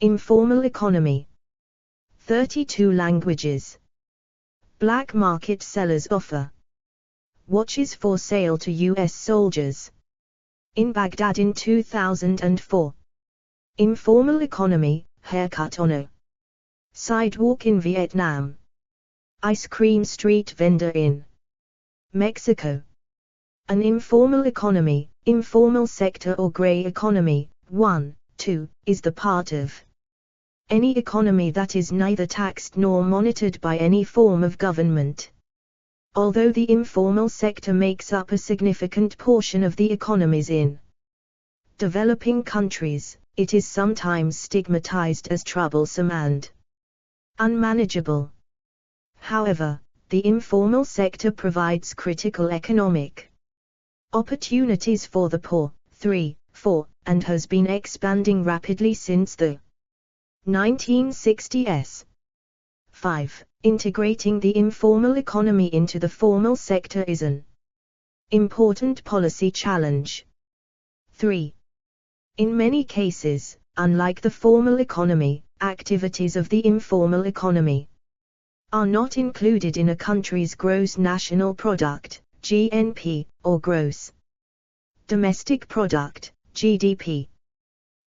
Informal economy. 32 languages. Black market sellers offer watches for sale to U.S. soldiers in Baghdad in 2004. Informal economy, haircut on a sidewalk in Vietnam. Ice cream street vendor in Mexico. An informal economy, informal sector or gray economy, 2, is the part of any economy that is neither taxed nor monitored by any form of government. Although the informal sector makes up a significant portion of the economies in developing countries, it is sometimes stigmatized as troublesome and unmanageable. However, the informal sector provides critical economic opportunities for the poor, 4, and has been expanding rapidly since the 1960s. 5. Integrating the informal economy into the formal sector is an important policy challenge. 3. In many cases, unlike the formal economy, activities of the informal economy are not included in a country's gross national product, GNP, or gross domestic product, GDP.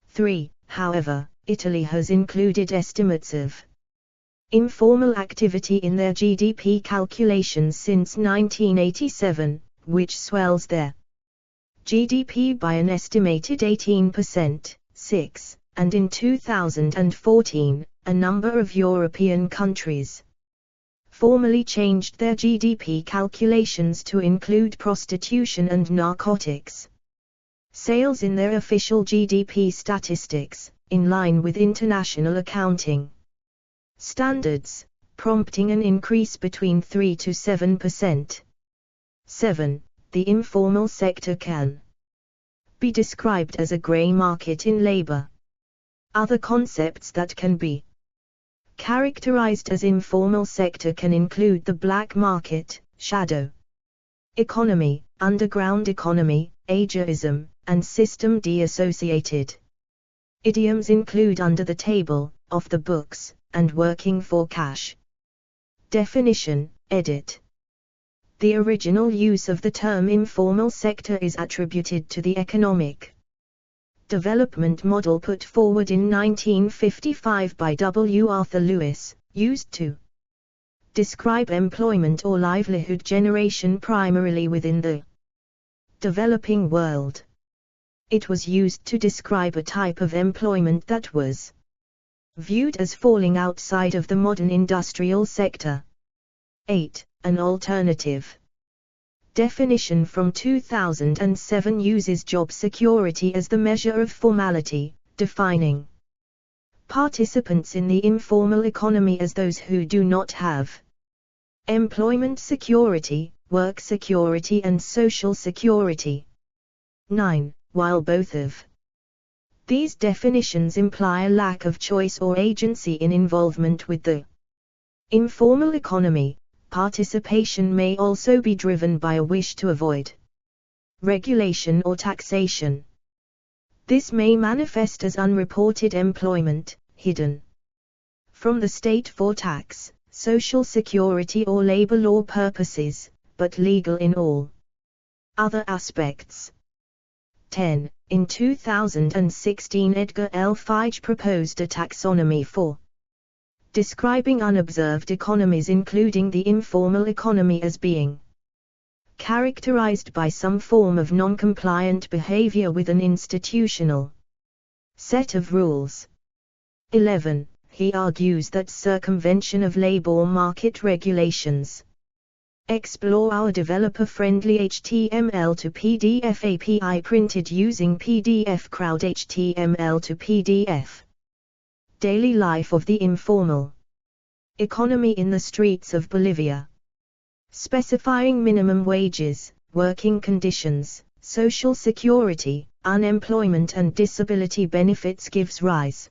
3. However, Italy has included estimates of informal activity in their GDP calculations since 1987, which swells their GDP by an estimated 18%. 6. And in 2014, a number of European countries formally changed their GDP calculations to include prostitution and narcotics sales in their official GDP statistics, in line with international accounting standards, prompting an increase between 3 to 7%. 7. The informal sector can be described as a grey market in labor. Other concepts that can be characterized as informal sector can include the black market, shadow economy, underground economy, ageism, and system de-associated. Idioms include under the table, off the books, and working for cash. Definition, edit. The original use of the term informal sector is attributed to the economic development model put forward in 1955 by W. Arthur Lewis, used to describe employment or livelihood generation primarily within the developing world. It was used to describe a type of employment that was viewed as falling outside of the modern industrial sector. 8. An alternative definition from 2007 uses job security as the measure of formality, defining participants in the informal economy as those who do not have employment security, work security and social security. 9. While both of these definitions imply a lack of choice or agency in involvement with the informal economy, participation may also be driven by a wish to avoid regulation or taxation. This may manifest as unreported employment, hidden from the state for tax, social security or labor law purposes, but legal in all other aspects. 10. In 2016 Edgar L. Feige proposed a taxonomy for describing unobserved economies, including the informal economy as being characterized by some form of non-compliant behavior with an institutional set of rules. 11. He argues that circumvention of labor market regulations. Explore our developer-friendly HTML to PDF API printed using PDF Crowd HTML to PDF. Daily life of the informal economy in the streets of Bolivia. Specifying minimum wages, working conditions, social security, unemployment and disability benefits gives rise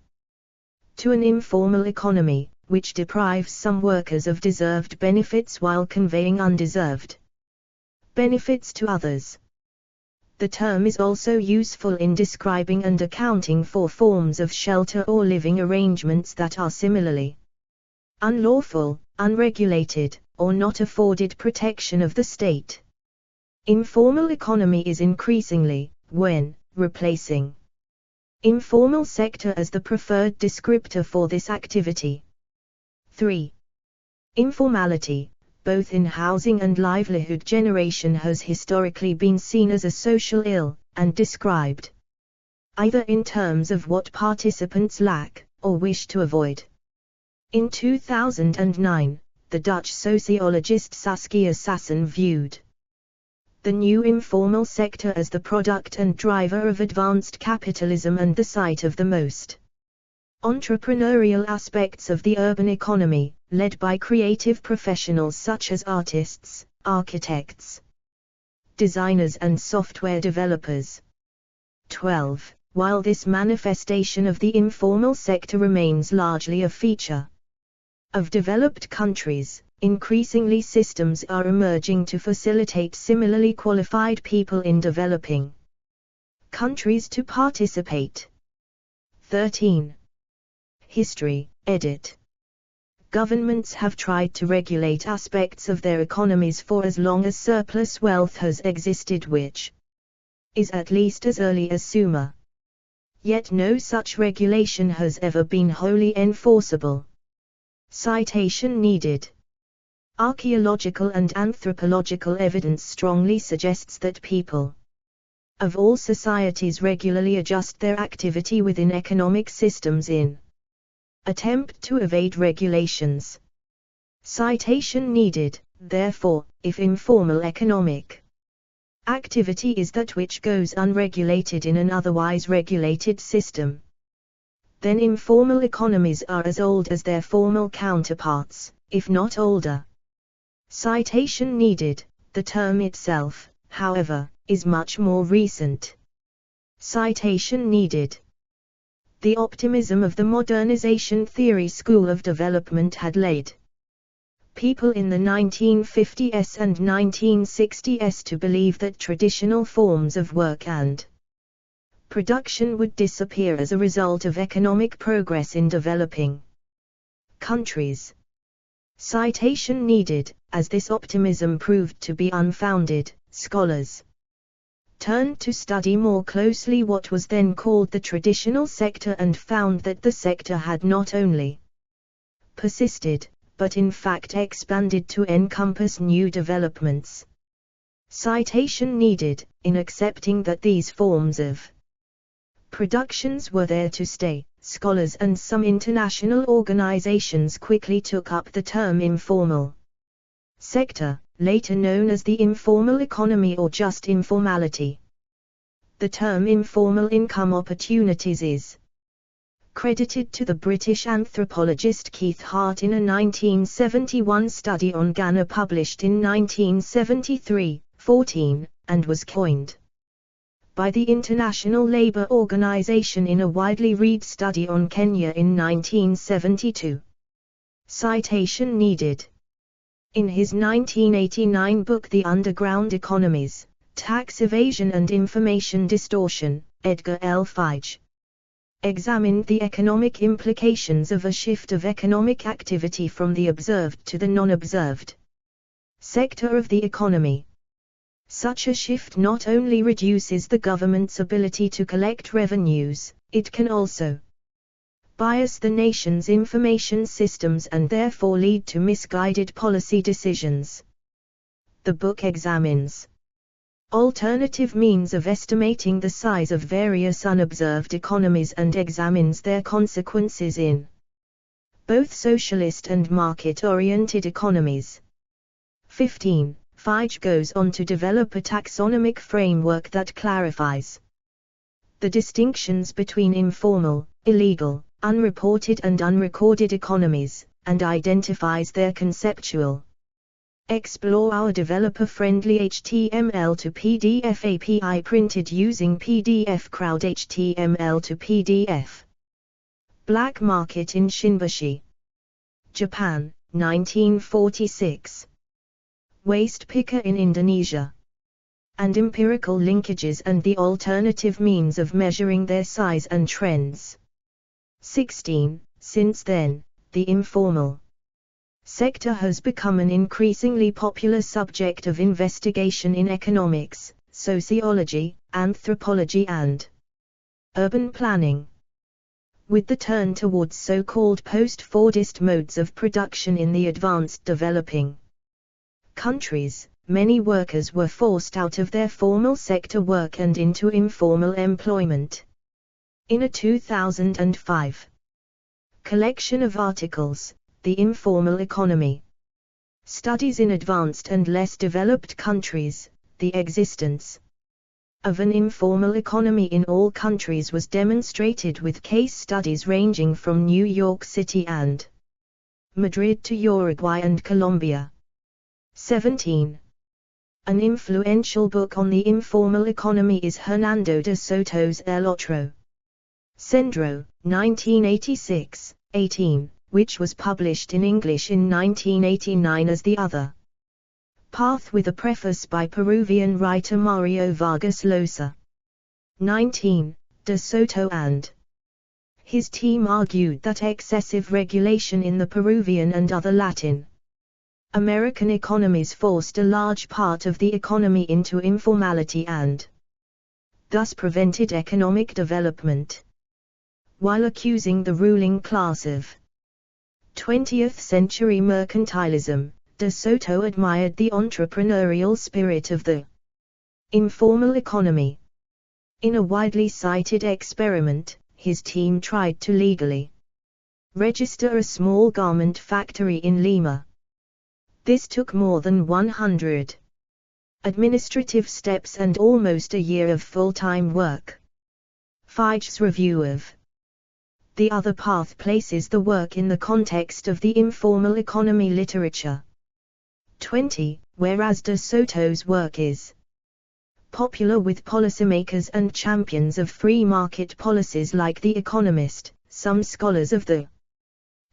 to an informal economy, which deprives some workers of deserved benefits while conveying undeserved benefits to others. The term is also useful in describing and accounting for forms of shelter or living arrangements that are similarly unlawful, unregulated, or not afforded protection of the state. Informal economy is increasingly, replacing informal sector as the preferred descriptor for this activity. 3. Informality, both in housing and livelihood generation, has historically been seen as a social ill, and described either in terms of what participants lack, or wish to avoid. In 2009, the Dutch sociologist Saskia Sassen viewed the new informal sector as the product and driver of advanced capitalism and the site of the most entrepreneurial aspects of the urban economy, led by creative professionals such as artists, architects, designers and software developers. 12. While this manifestation of the informal sector remains largely a feature of developed countries, increasingly systems are emerging to facilitate similarly qualified people in developing countries to participate. 13. History, edit. Governments have tried to regulate aspects of their economies for as long as surplus wealth has existed, which is at least as early as Sumer. Yet no such regulation has ever been wholly enforceable. Citation needed. Archaeological and anthropological evidence strongly suggests that people of all societies regularly adjust their activity within economic systems in attempt to evade regulations. Citation needed. Therefore, if informal economic activity is that which goes unregulated in an otherwise regulated system, then informal economies are as old as their formal counterparts, if not older. Citation needed. The term itself, however, is much more recent. Citation needed. The optimism of the modernization theory school of development had led people in the 1950s and 1960s to believe that traditional forms of work and production would disappear as a result of economic progress in developing countries. Citation needed. As this optimism proved to be unfounded, scholars turned to study more closely what was then called the traditional sector and found that the sector had not only persisted, but in fact expanded to encompass new developments. Citation needed. In accepting that these forms of productions were there to stay, scholars and some international organizations quickly took up the term informal sector, later known as the informal economy or just informality. The term informal income opportunities is credited to the British anthropologist Keith Hart in a 1971 study on Ghana published in 1973-14, and was coined by the International Labour Organization in a widely read study on Kenya in 1972. Citation needed. In his 1989 book The Underground Economies, Tax Evasion and Information Distortion, Edgar L. Feige examined the economic implications of a shift of economic activity from the observed to the non-observed sector of the economy. Such a shift not only reduces the government's ability to collect revenues, it can also bias the nation's information systems and therefore lead to misguided policy decisions. The book examines alternative means of estimating the size of various unobserved economies and examines their consequences in both socialist and market-oriented economies. 15. Feige goes on to develop a taxonomic framework that clarifies the distinctions between informal, illegal, unreported and unrecorded economies, and identifies their conceptual. Explore our developer-friendly HTML to PDF API printed using PDF Crowd HTML to PDF. Black Market in Shinbashi, Japan, 1946. Waste picker in Indonesia. and empirical linkages and the alternative means of measuring their size and trends. 16. Since then, the informal sector has become an increasingly popular subject of investigation in economics, sociology, anthropology and urban planning. With the turn towards so-called post-Fordist modes of production in the advanced developing countries, many workers were forced out of their formal sector work and into informal employment. In a 2005 collection of articles, The Informal Economy Studies in Advanced and Less Developed Countries, the existence of an informal economy in all countries was demonstrated with case studies ranging from New York City and Madrid to Uruguay and Colombia. 17. An influential book on the informal economy is Hernando de Soto's El Otro Centro, 1986, 18, which was published in English in 1989 as The Other Path with a preface by Peruvian writer Mario Vargas Llosa. 19. De Soto and his team argued that excessive regulation in the Peruvian and other Latin American economies forced a large part of the economy into informality and thus prevented economic development. While accusing the ruling class of 20th-century mercantilism, De Soto admired the entrepreneurial spirit of the informal economy. In a widely cited experiment, his team tried to legally register a small garment factory in Lima. This took more than 100 administrative steps and almost a year of full-time work. Feige's review of The Other Path places the work in the context of the informal economy literature. 20. Whereas De Soto's work is popular with policymakers and champions of free market policies like The Economist, some scholars of the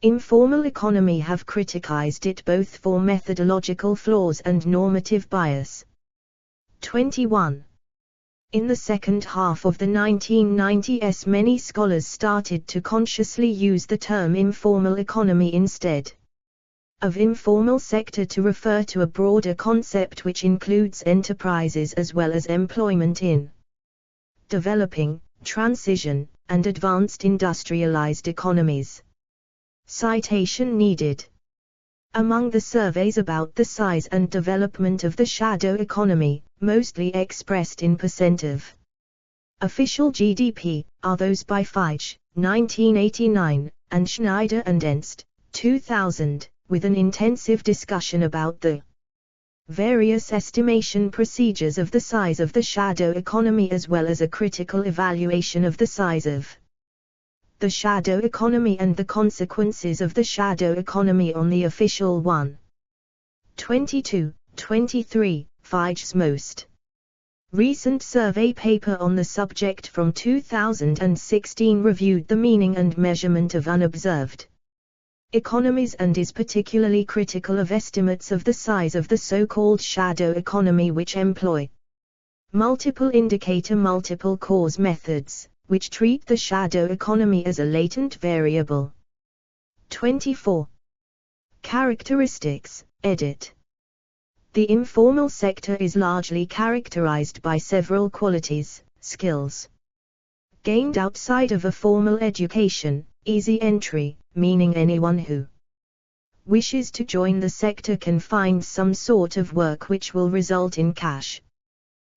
informal economy have criticized it both for methodological flaws and normative bias. 21. In the second half of the 1990s, many scholars started to consciously use the term informal economy instead of informal sector to refer to a broader concept which includes enterprises as well as employment in developing, transition, and advanced industrialized economies. Citation needed. Among the surveys about the size and development of the shadow economy, mostly expressed in percent of official GDP, are those by Feige, 1989, and Schneider and Ernst, 2000, with an intensive discussion about the various estimation procedures of the size of the shadow economy as well as a critical evaluation of the size of the shadow economy and the consequences of the shadow economy on the official one. 22, 23, Feige's most recent survey paper on the subject from 2016 reviewed the meaning and measurement of unobserved economies and is particularly critical of estimates of the size of the so-called shadow economy which employ multiple indicator multiple cause methods, which treat the shadow economy as a latent variable. 24. Characteristics, edit. The informal sector is largely characterized by several qualities, skills gained outside of a formal education, easy entry, meaning anyone who wishes to join the sector can find some sort of work which will result in cash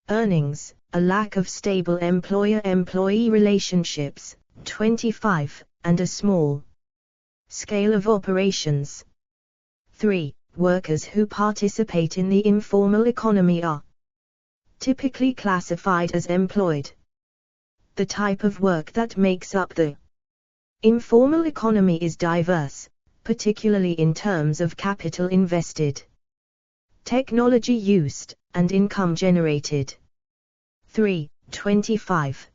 earnings, a lack of stable employer-employee relationships, 25, and a small scale of operations. 3. Workers who participate in the informal economy are typically classified as employed. The type of work that makes up the informal economy is diverse, particularly in terms of capital invested, technology used, and income generated. 3. 25.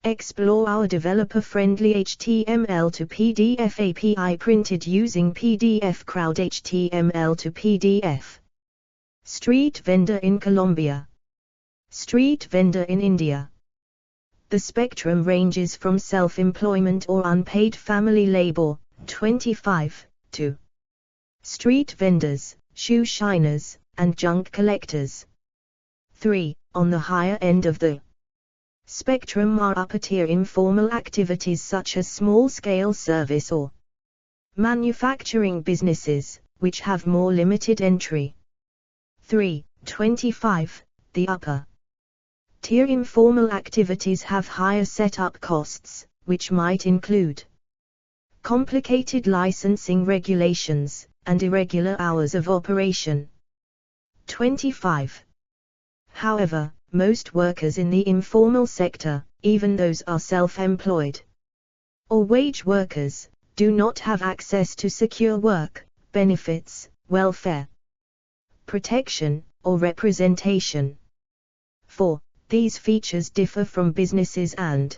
Explore our developer-friendly HTML to PDF API printed using PDF Crowd HTML to PDF. Street vendor in Colombia. Street vendor in India. The spectrum ranges from self-employment or unpaid family labor, 25, to street vendors, shoe shiners, and junk collectors. 3. On the higher end of the spectrum are upper-tier informal activities such as small-scale service or manufacturing businesses, which have more limited entry. 3. 25. The upper-tier informal activities have higher setup costs, which might include complicated licensing regulations, and irregular hours of operation. 25. However, most workers in the informal sector, even those are self-employed or wage workers, do not have access to secure work, benefits, welfare protection, or representation. 4. These features differ from businesses and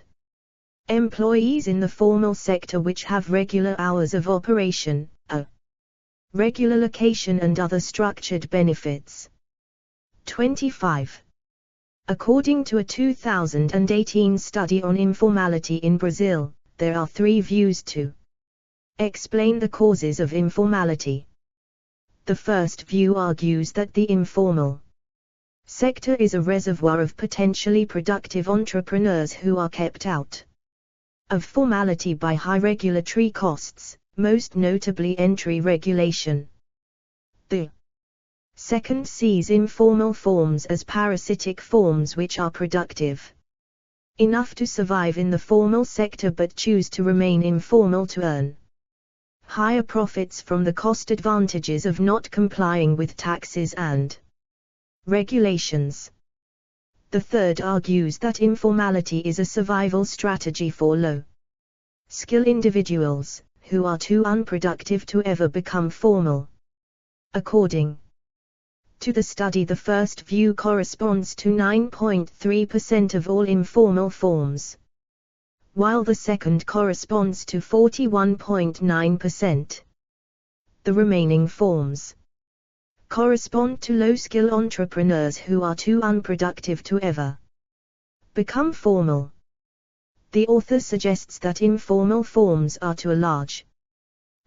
employees in the formal sector which have regular hours of operation, a regular location and other structured benefits. 25. According to a 2018 study on informality in Brazil, there are 3 views to explain the causes of informality. The first view argues that the informal sector is a reservoir of potentially productive entrepreneurs who are kept out of formality by high regulatory costs, most notably entry regulation. The second sees informal forms as parasitic forms which are productive enough to survive in the formal sector but choose to remain informal to earn higher profits from the cost advantages of not complying with taxes and regulations. The third argues that informality is a survival strategy for low-skill individuals, who are too unproductive to ever become formal. According to the study, the first view corresponds to 9.3% of all informal forms, while the second corresponds to 41.9%. The remaining forms correspond to low-skill entrepreneurs who are too unproductive to ever become formal. The author suggests that informal forms are to a large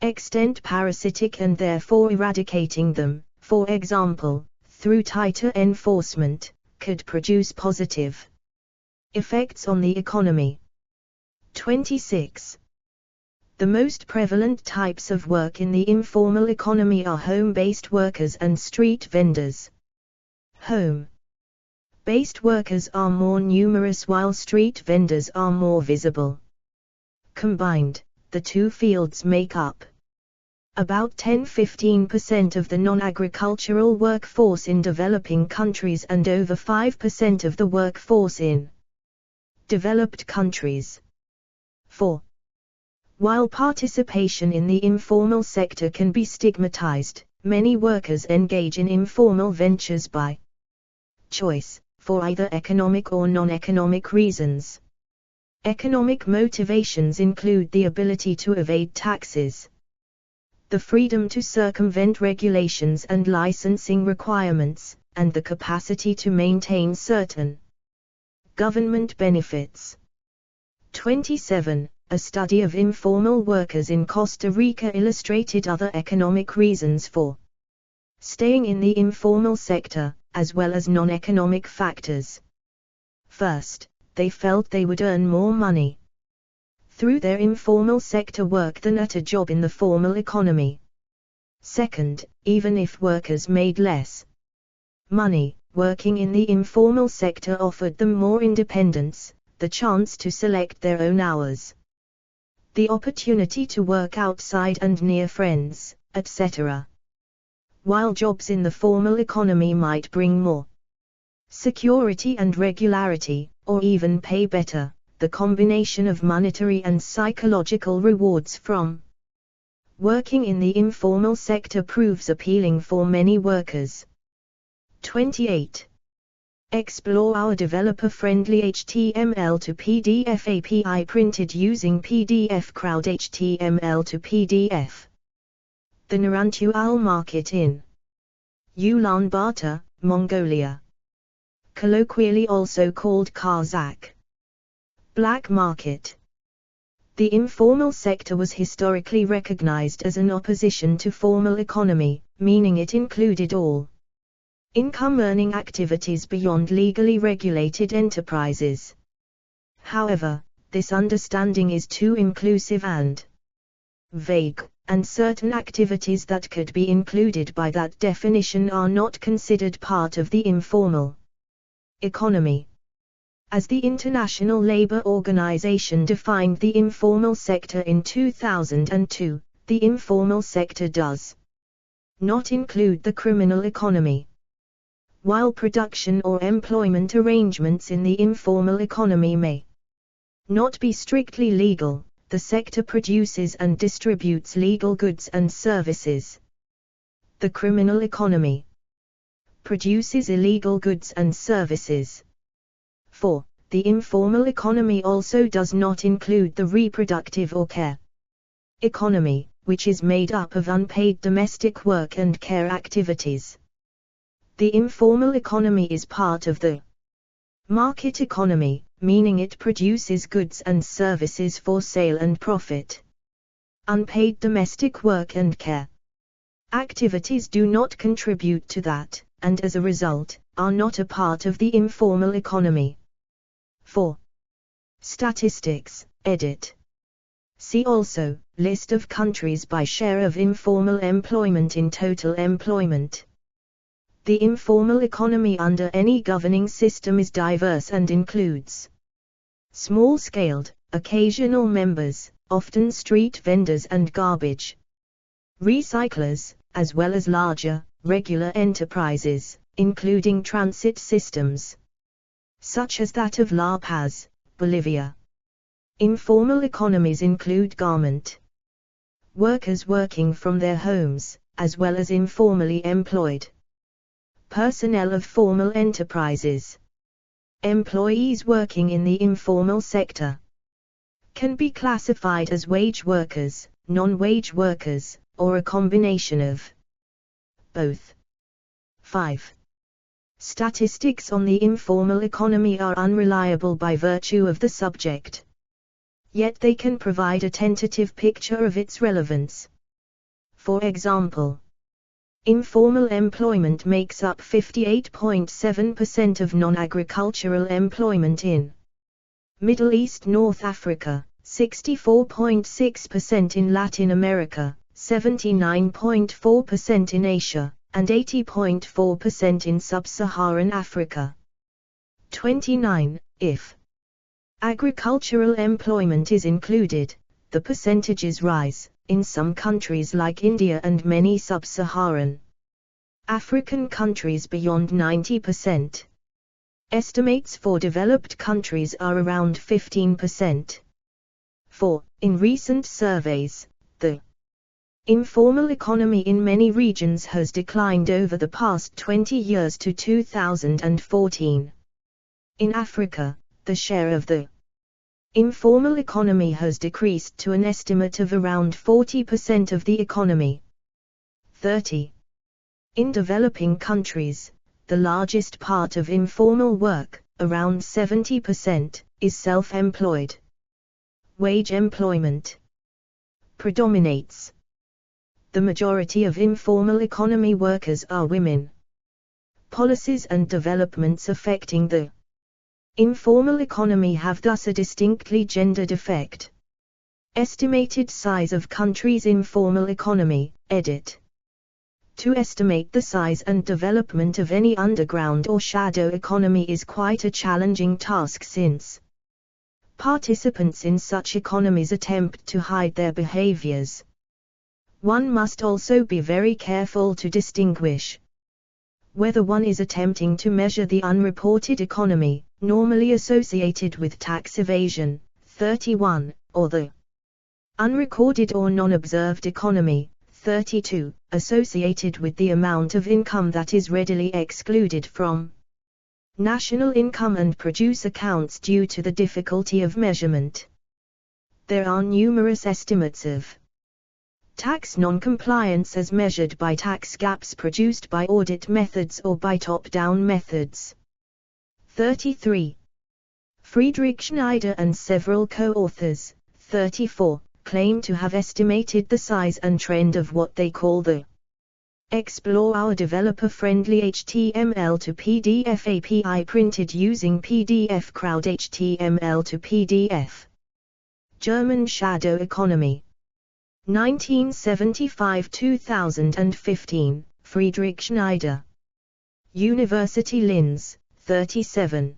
extent parasitic and therefore eradicating them, for example, through tighter enforcement, could produce positive effects on the economy. 26. The most prevalent types of work in the informal economy are home-based workers and street vendors. Home-based workers are more numerous while street vendors are more visible. Combined, the two fields make up about 10–15% of the non-agricultural workforce in developing countries and over 5% of the workforce in developed countries. 4. While participation in the informal sector can be stigmatized, many workers engage in informal ventures by choice, for either economic or non-economic reasons. Economic motivations include the ability to evade taxes, the freedom to circumvent regulations and licensing requirements, and the capacity to maintain certain government benefits. 27. A study of informal workers in Costa Rica illustrated other economic reasons for staying in the informal sector, as well as non-economic factors. First, they felt they would earn more money through their informal sector work than at a job in the formal economy. Second, even if workers made less money, working in the informal sector offered them more independence, the chance to select their own hours, the opportunity to work outside and near friends, etc. While jobs in the formal economy might bring more security and regularity, or even pay better, the combination of monetary and psychological rewards from working in the informal sector proves appealing for many workers. 28. Explore our developer-friendly HTML to PDF API printed using PDF Crowd HTML to PDF. The Narantual Market in Ulaanbaatar, Mongolia. colloquially also called Kazakh. Black market. The informal sector was historically recognized as an opposition to formal economy, meaning it included all income-earning activities beyond legally regulated enterprises. However, this understanding is too inclusive and vague, and certain activities that could be included by that definition are not considered part of the informal economy. As the International Labour Organization defined the informal sector in 2002, the informal sector does not include the criminal economy. While production or employment arrangements in the informal economy may not be strictly legal, the sector produces and distributes legal goods and services. The criminal economy produces illegal goods and services. 4. The informal economy also does not include the reproductive or care economy, which is made up of unpaid domestic work and care activities. The informal economy is part of the market economy, meaning it produces goods and services for sale and profit. Unpaid domestic work and care activities do not contribute to that, and as a result, are not a part of the informal economy. 4. Statistics, edit. See also, list of countries by share of informal employment in total employment. The informal economy under any governing system is diverse and includes small-scaled, occasional members, often street vendors and garbage recyclers, as well as larger, regular enterprises, including transit systems, such as that of La Paz, Bolivia. Informal economies include garment workers working from their homes, as well as informally employed personnel of formal enterprises. Employees working in the informal sector can be classified as wage workers, non-wage workers, or a combination of both. 5. Statistics on the informal economy are unreliable by virtue of the subject. Yet they can provide a tentative picture of its relevance. For example, informal employment makes up 58.7% of non-agricultural employment in Middle East, North Africa, 64.6% in Latin America, 79.4% in Asia, and 80.4% in Sub-Saharan Africa. 29. If agricultural employment is included, the percentages rise, in some countries like India and many Sub-Saharan African countries beyond 90%. Estimates for developed countries are around 15%. 4. In recent surveys, the informal economy in many regions has declined over the past 20 years to 2014. In Africa, the share of the informal economy has decreased to an estimate of around 40% of the economy. 30. In developing countries, the largest part of informal work, around 70%, is self-employed. Wage employment predominates. The majority of informal economy workers are women. Policies and developments affecting the informal economy have thus a distinctly gendered effect. Estimated size of country's informal economy, edit. To estimate the size and development of any underground or shadow economy is quite a challenging task, since participants in such economies attempt to hide their behaviors. One must also be very careful to distinguish whether one is attempting to measure the unreported economy, normally associated with tax evasion, 31, or the unrecorded or non-observed economy, 32, associated with the amount of income that is readily excluded from national income and produce accounts due to the difficulty of measurement. There are numerous estimates of tax non-compliance as measured by tax gaps produced by audit methods or by top-down methods. 33. Friedrich Schneider and several co-authors, 34, claim to have estimated the size and trend of what they call the Explore our developer-friendly HTML to PDF API printed using PDF Crowd HTML to PDF. German Shadow Economy. 1975-2015, Friedrich Schneider. University Linz, 37.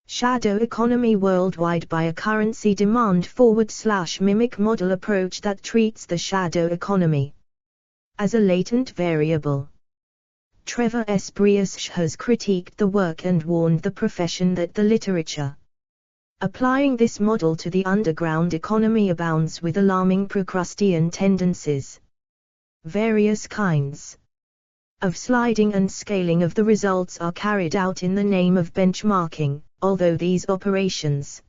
Shadow Economy Worldwide by a Currency Demand /Mimic Model Approach that treats the shadow economy as a latent variable. Trevor S. Briosh has critiqued the work and warned the profession that the literature applying this model to the underground economy abounds with alarming Procrustean tendencies. Various kinds of sliding and scaling of the results are carried out in the name of benchmarking, although these operations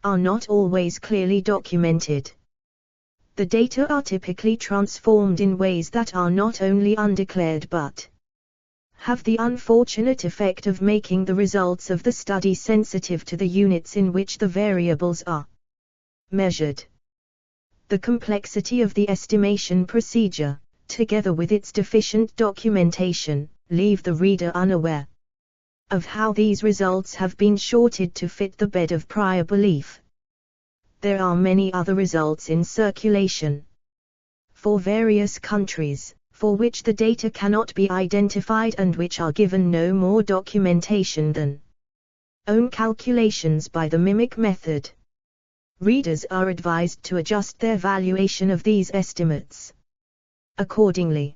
are not always clearly documented. The data are typically transformed in ways that are not only undeclared but have the unfortunate effect of making the results of the study sensitive to the units in which the variables are measured. The complexity of the estimation procedure, together with its deficient documentation, leave the reader unaware of how these results have been shorted to fit the bed of prior belief. There are many other results in circulation for various countries, for which the data cannot be identified and which are given no more documentation than own calculations by the mimic method. Readers are advised to adjust their valuation of these estimates accordingly.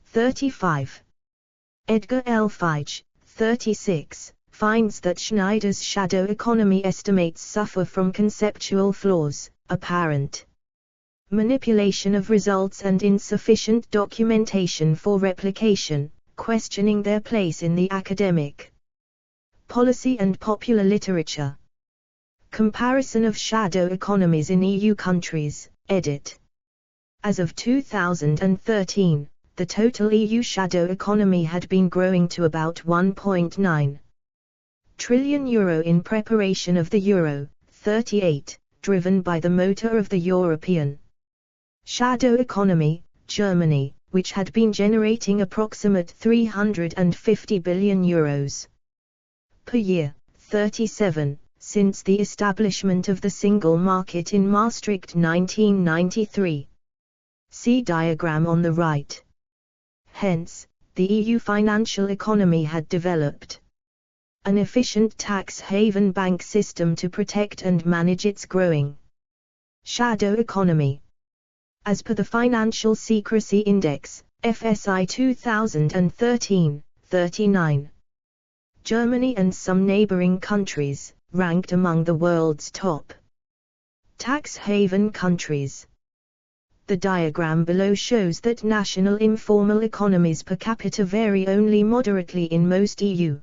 35. Edgar L. Feige, 36, finds that Schneider's shadow economy estimates suffer from conceptual flaws, apparent manipulation of results and insufficient documentation for replication, questioning their place in the academic policy and popular literature. Comparison of shadow economies in EU countries, edit. As of 2013, the total EU shadow economy had been growing to about €1.9 trillion in preparation of the Euro 38, driven by the motor of the European shadow economy, Germany, which had been generating approximate €350 billion per year, 37, since the establishment of the single market in Maastricht 1993. See diagram on the right. Hence, the EU financial economy had developed an efficient tax haven bank system to protect and manage its growing shadow economy. As per the Financial Secrecy Index, FSI 2013, 39. Germany and some neighboring countries, ranked among the world's top tax haven countries. The diagram below shows that national informal economies per capita vary only moderately in most EU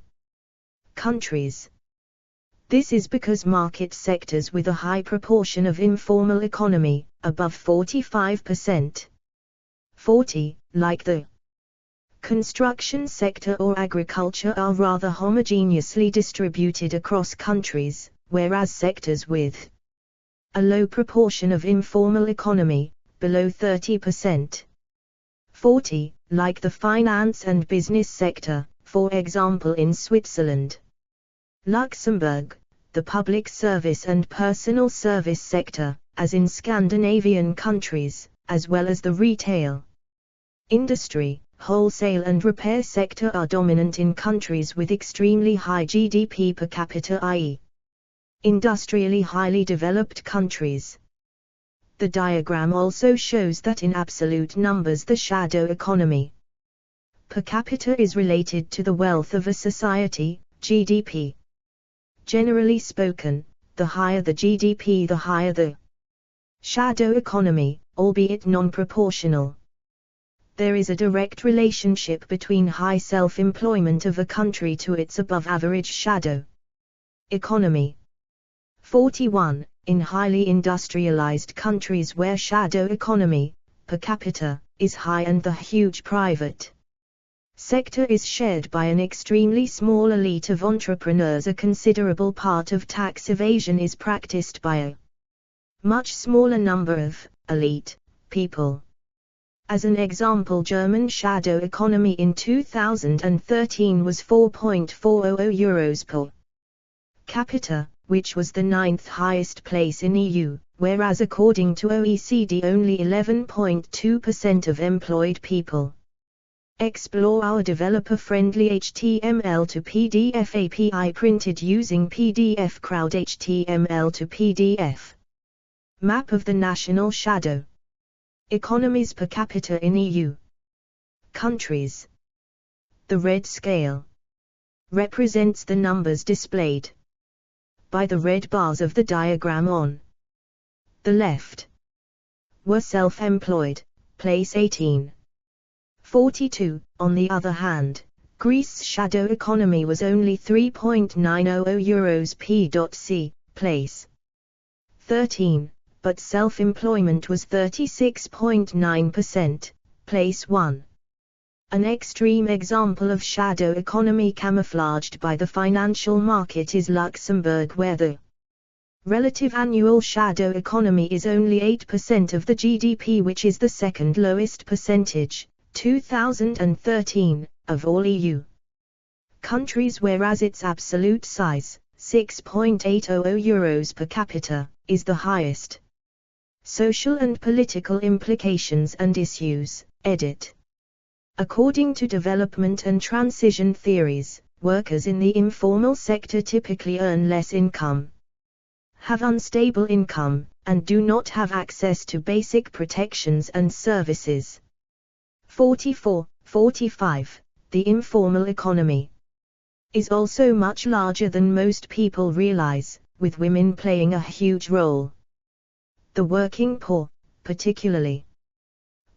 countries. This is because market sectors with a high proportion of informal economy, above 45%, 40, like the construction sector or agriculture, are rather homogeneously distributed across countries, whereas sectors with a low proportion of informal economy, below 30%, 40, like the finance and business sector, for example in Switzerland, Luxembourg, the public service and personal service sector, as in Scandinavian countries, as well as the retail industry, wholesale and repair sector are dominant in countries with extremely high GDP per capita, i.e., industrially highly developed countries. The diagram also shows that in absolute numbers the shadow economy per capita is related to the wealth of a society, GDP. Generally spoken, the higher the GDP, the higher the shadow economy, albeit non-proportional. There is a direct relationship between high self-employment of a country to its above-average shadow economy. 41. In highly industrialized countries where shadow economy, per capita, is high and the huge private sector is shared by an extremely small elite of entrepreneurs. A considerable part of tax evasion is practiced by a much smaller number of elite people. As an example, German shadow economy in 2013 was 4.400 euros per capita, which was the 9th highest place in EU, whereas according to OECD only 11.2% of employed people. Explore our developer-friendly HTML to PDF API printed using PDF Crowd. HTML to PDF map of the national shadow economies per capita in EU countries. The red scale represents the numbers displayed by the red bars of the diagram on the left. Were self-employed, place 18. 42. On the other hand, Greece's shadow economy was only 3.900 euros p.c., place 13, but self-employment was 36.9%, place 1. An extreme example of shadow economy camouflaged by the financial market is Luxembourg, where the relative annual shadow economy is only 8% of the GDP, which is the second lowest percentage, 2013, of all EU countries, whereas its absolute size, 6.800 euros per capita, is the highest. Social and political implications and issues, edit. According to development and transition theories, workers in the informal sector typically earn less income, have unstable income, and do not have access to basic protections and services. 44-45. The informal economy is also much larger than most people realize, with women playing a huge role. The working poor, particularly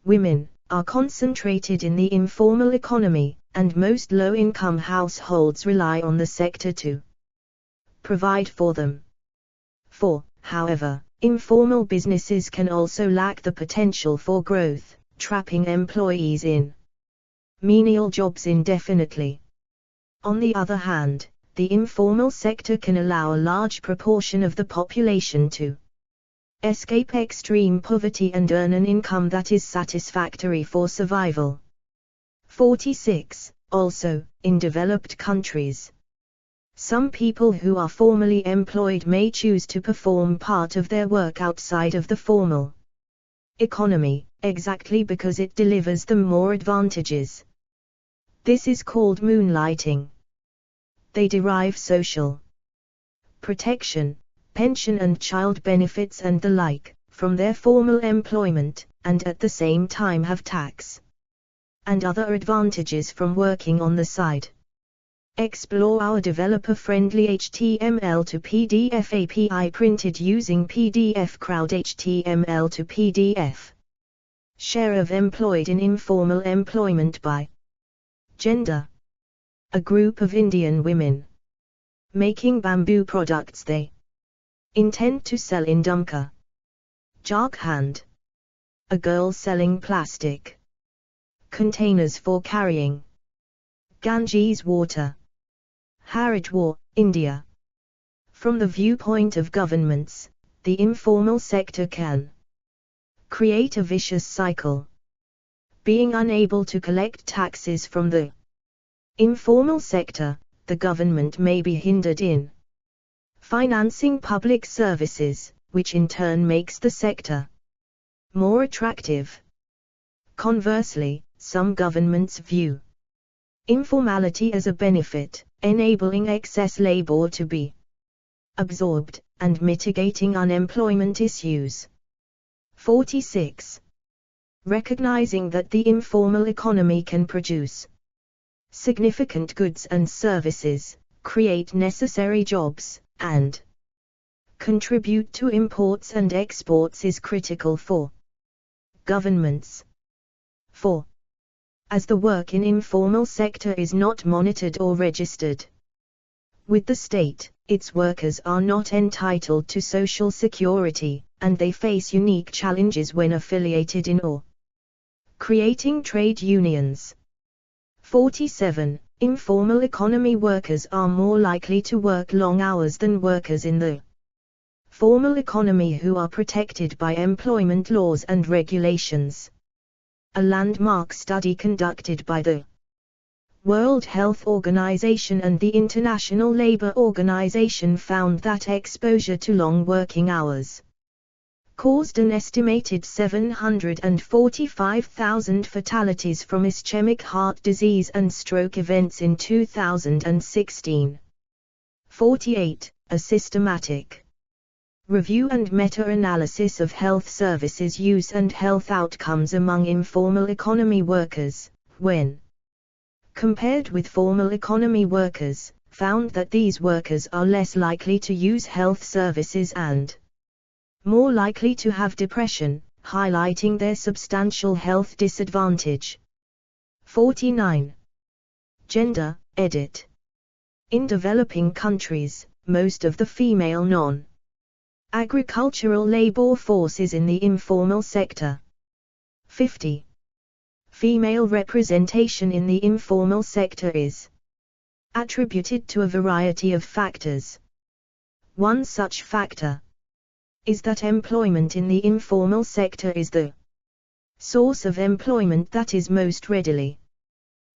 women, are concentrated in the informal economy, and most low-income households rely on the sector to provide for them. However, informal businesses can also lack the potential for growth, trapping employees in menial jobs indefinitely. On the other hand, the informal sector can allow a large proportion of the population to escape extreme poverty and earn an income that is satisfactory for survival. 46. Also, in developed countries, some people who are formally employed may choose to perform part of their work outside of the formal economy, exactly because it delivers them more advantages. This is called moonlighting. They derive social protection, pension and child benefits and the like, from their formal employment, and at the same time have tax and other advantages from working on the side. Explore our developer-friendly HTML to PDF API printed using PDF Crowd. HTML to PDF. Share of employed in informal employment by gender. A group of Indian women making bamboo products they intend to sell in Dumka. Jharkhand. A girl selling plastic containers for carrying Ganges water. Haridwar, India. From the viewpoint of governments, the informal sector can create a vicious cycle. Being unable to collect taxes from the informal sector, the government may be hindered in financing public services, which in turn makes the sector more attractive. Conversely, some governments view informality as a benefit, enabling excess labor to be absorbed, and mitigating unemployment issues. 46. Recognizing that the informal economy can produce significant goods and services, create necessary jobs, and contribute to imports and exports is critical for governments. 4. As the work in informal sector is not monitored or registered with the state, its workers are not entitled to social security, and they face unique challenges when affiliated in or creating trade unions. 47. Informal economy workers are more likely to work long hours than workers in the formal economy who are protected by employment laws and regulations. A landmark study conducted by the World Health Organization and the International Labour Organization found that exposure to long working hours caused an estimated 745,000 fatalities from ischemic heart disease and stroke events in 2016. 48. A systematic review and meta-analysis of health services use and health outcomes among informal economy workers, when compared with formal economy workers, found that these workers are less likely to use health services and more likely to have depression, highlighting their substantial health disadvantage. 49. Gender, edit. In developing countries, most of the female non-agricultural labor force is in the informal sector. 50. Female representation in the informal sector is attributed to a variety of factors. One such factor is that employment in the informal sector is the source of employment that is most readily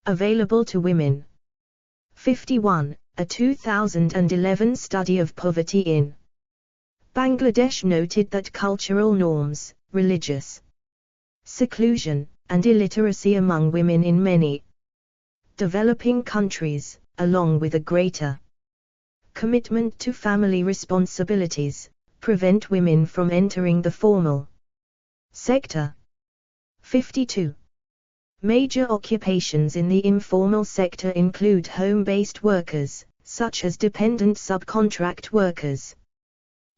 available to women. 51. A 2011 study of poverty in Bangladesh noted that cultural norms, religious seclusion, and illiteracy among women in many developing countries, along with a greater commitment to family responsibilities, prevent women from entering the formal sector. 52. Major occupations in the informal sector include home-based workers, such as dependent subcontract workers,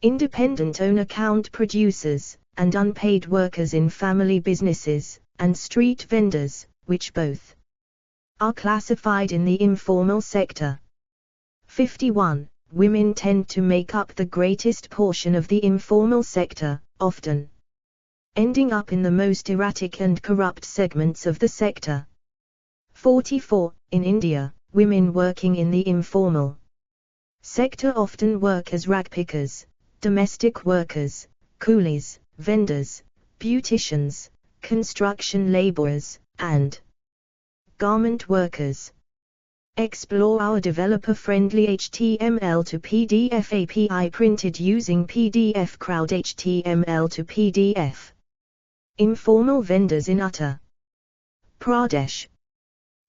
independent own-account producers, and unpaid workers in family businesses, and street vendors, which both are classified in the informal sector. 51. Women tend to make up the greatest portion of the informal sector, often ending up in the most erratic and corrupt segments of the sector. 44. In India, women working in the informal sector often work as rag pickers, domestic workers, coolies, vendors, beauticians, construction laborers, and garment workers. Explore our developer-friendly HTML to PDF API printed using PDF Crowd HTML to PDF. Informal vendors in Uttar Pradesh.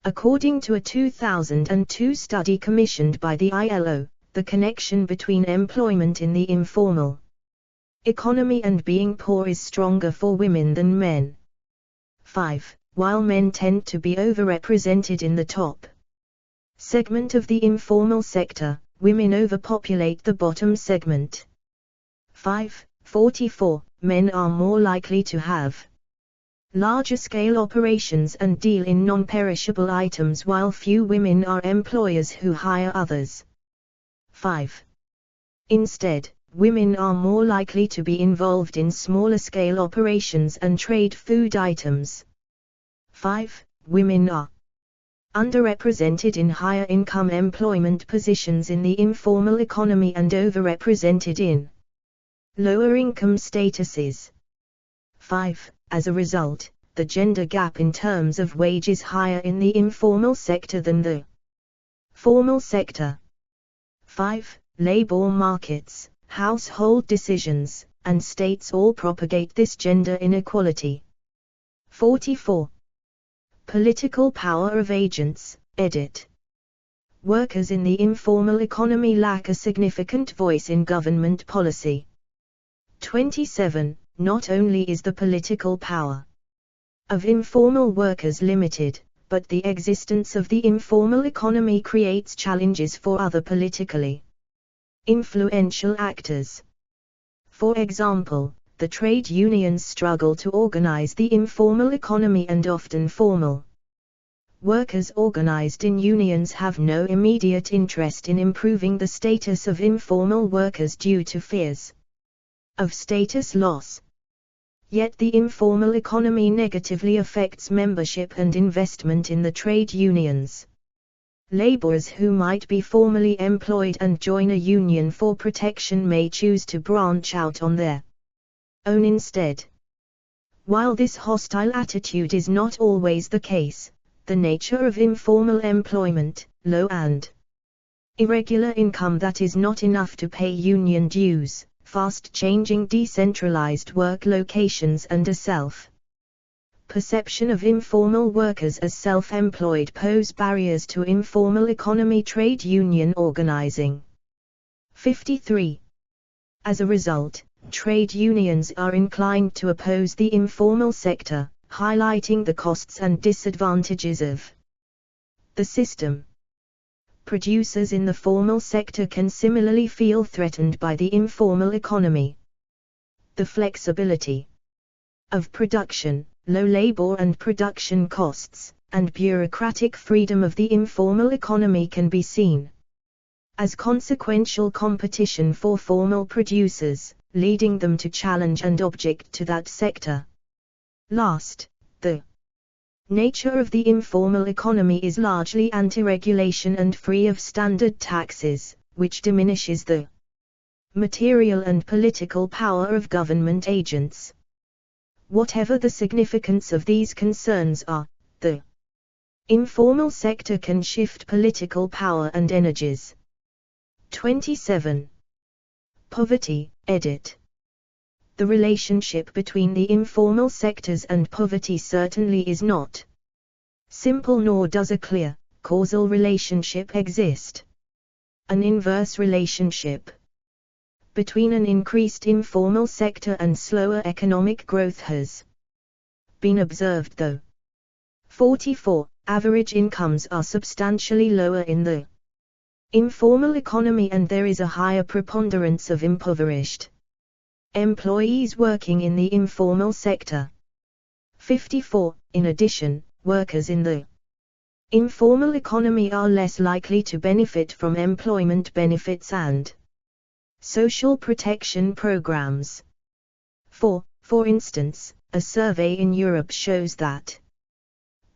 According to a 2002 study commissioned by the ILO, the connection between employment in the informal economy and being poor is stronger for women than men. 5. While men tend to be overrepresented in the top segment of the informal sector, women overpopulate the bottom segment. 5. 44. Men are more likely to have larger scale operations and deal in non-perishable items, while few women are employers who hire others. 5. Instead, women are more likely to be involved in smaller scale operations and trade food items. 5. Women are underrepresented in higher income employment positions in the informal economy and overrepresented in lower income statuses. 5. As a result, the gender gap in terms of wage is higher in the informal sector than the formal sector. 5. Labor markets, household decisions, and states all propagate this gender inequality. 44. Political power of agents, edit. Workers in the informal economy lack a significant voice in government policy. 27. Not only is the political power of informal workers limited, but the existence of the informal economy creates challenges for other politically influential actors. For example, the trade unions struggle to organize the informal economy, and often formal workers organized in unions have no immediate interest in improving the status of informal workers due to fears of status loss. Yet the informal economy negatively affects membership and investment in the trade unions. Laborers who might be formally employed and join a union for protection may choose to branch out on their own instead. While this hostile attitude is not always the case, the nature of informal employment, low and irregular income that is not enough to pay union dues, fast-changing decentralized work locations and a self-perception of informal workers as self-employed pose barriers to informal economy trade union organizing. 53. As a result, trade unions are inclined to oppose the informal sector, highlighting the costs and disadvantages of the system. Producers in the formal sector can similarly feel threatened by the informal economy. The flexibility of production, low labor and production costs, and bureaucratic freedom of the informal economy can be seen as consequential competition for formal producers, leading them to challenge and object to that sector. Last, the nature of the informal economy is largely anti-regulation and free of standard taxes, which diminishes the material and political power of government agents. Whatever the significance of these concerns are, the informal sector can shift political power and energies. 27. Poverty, edit. The relationship between the informal sectors and poverty certainly is not simple, nor does a clear, causal relationship exist. An inverse relationship between an increased informal sector and slower economic growth has been observed though. 44. Average incomes are substantially lower in the informal economy and there is a higher preponderance of impoverished employees working in the informal sector. 54. In addition, workers in the informal economy are less likely to benefit from employment benefits and social protection programs. For instance, a survey in Europe shows that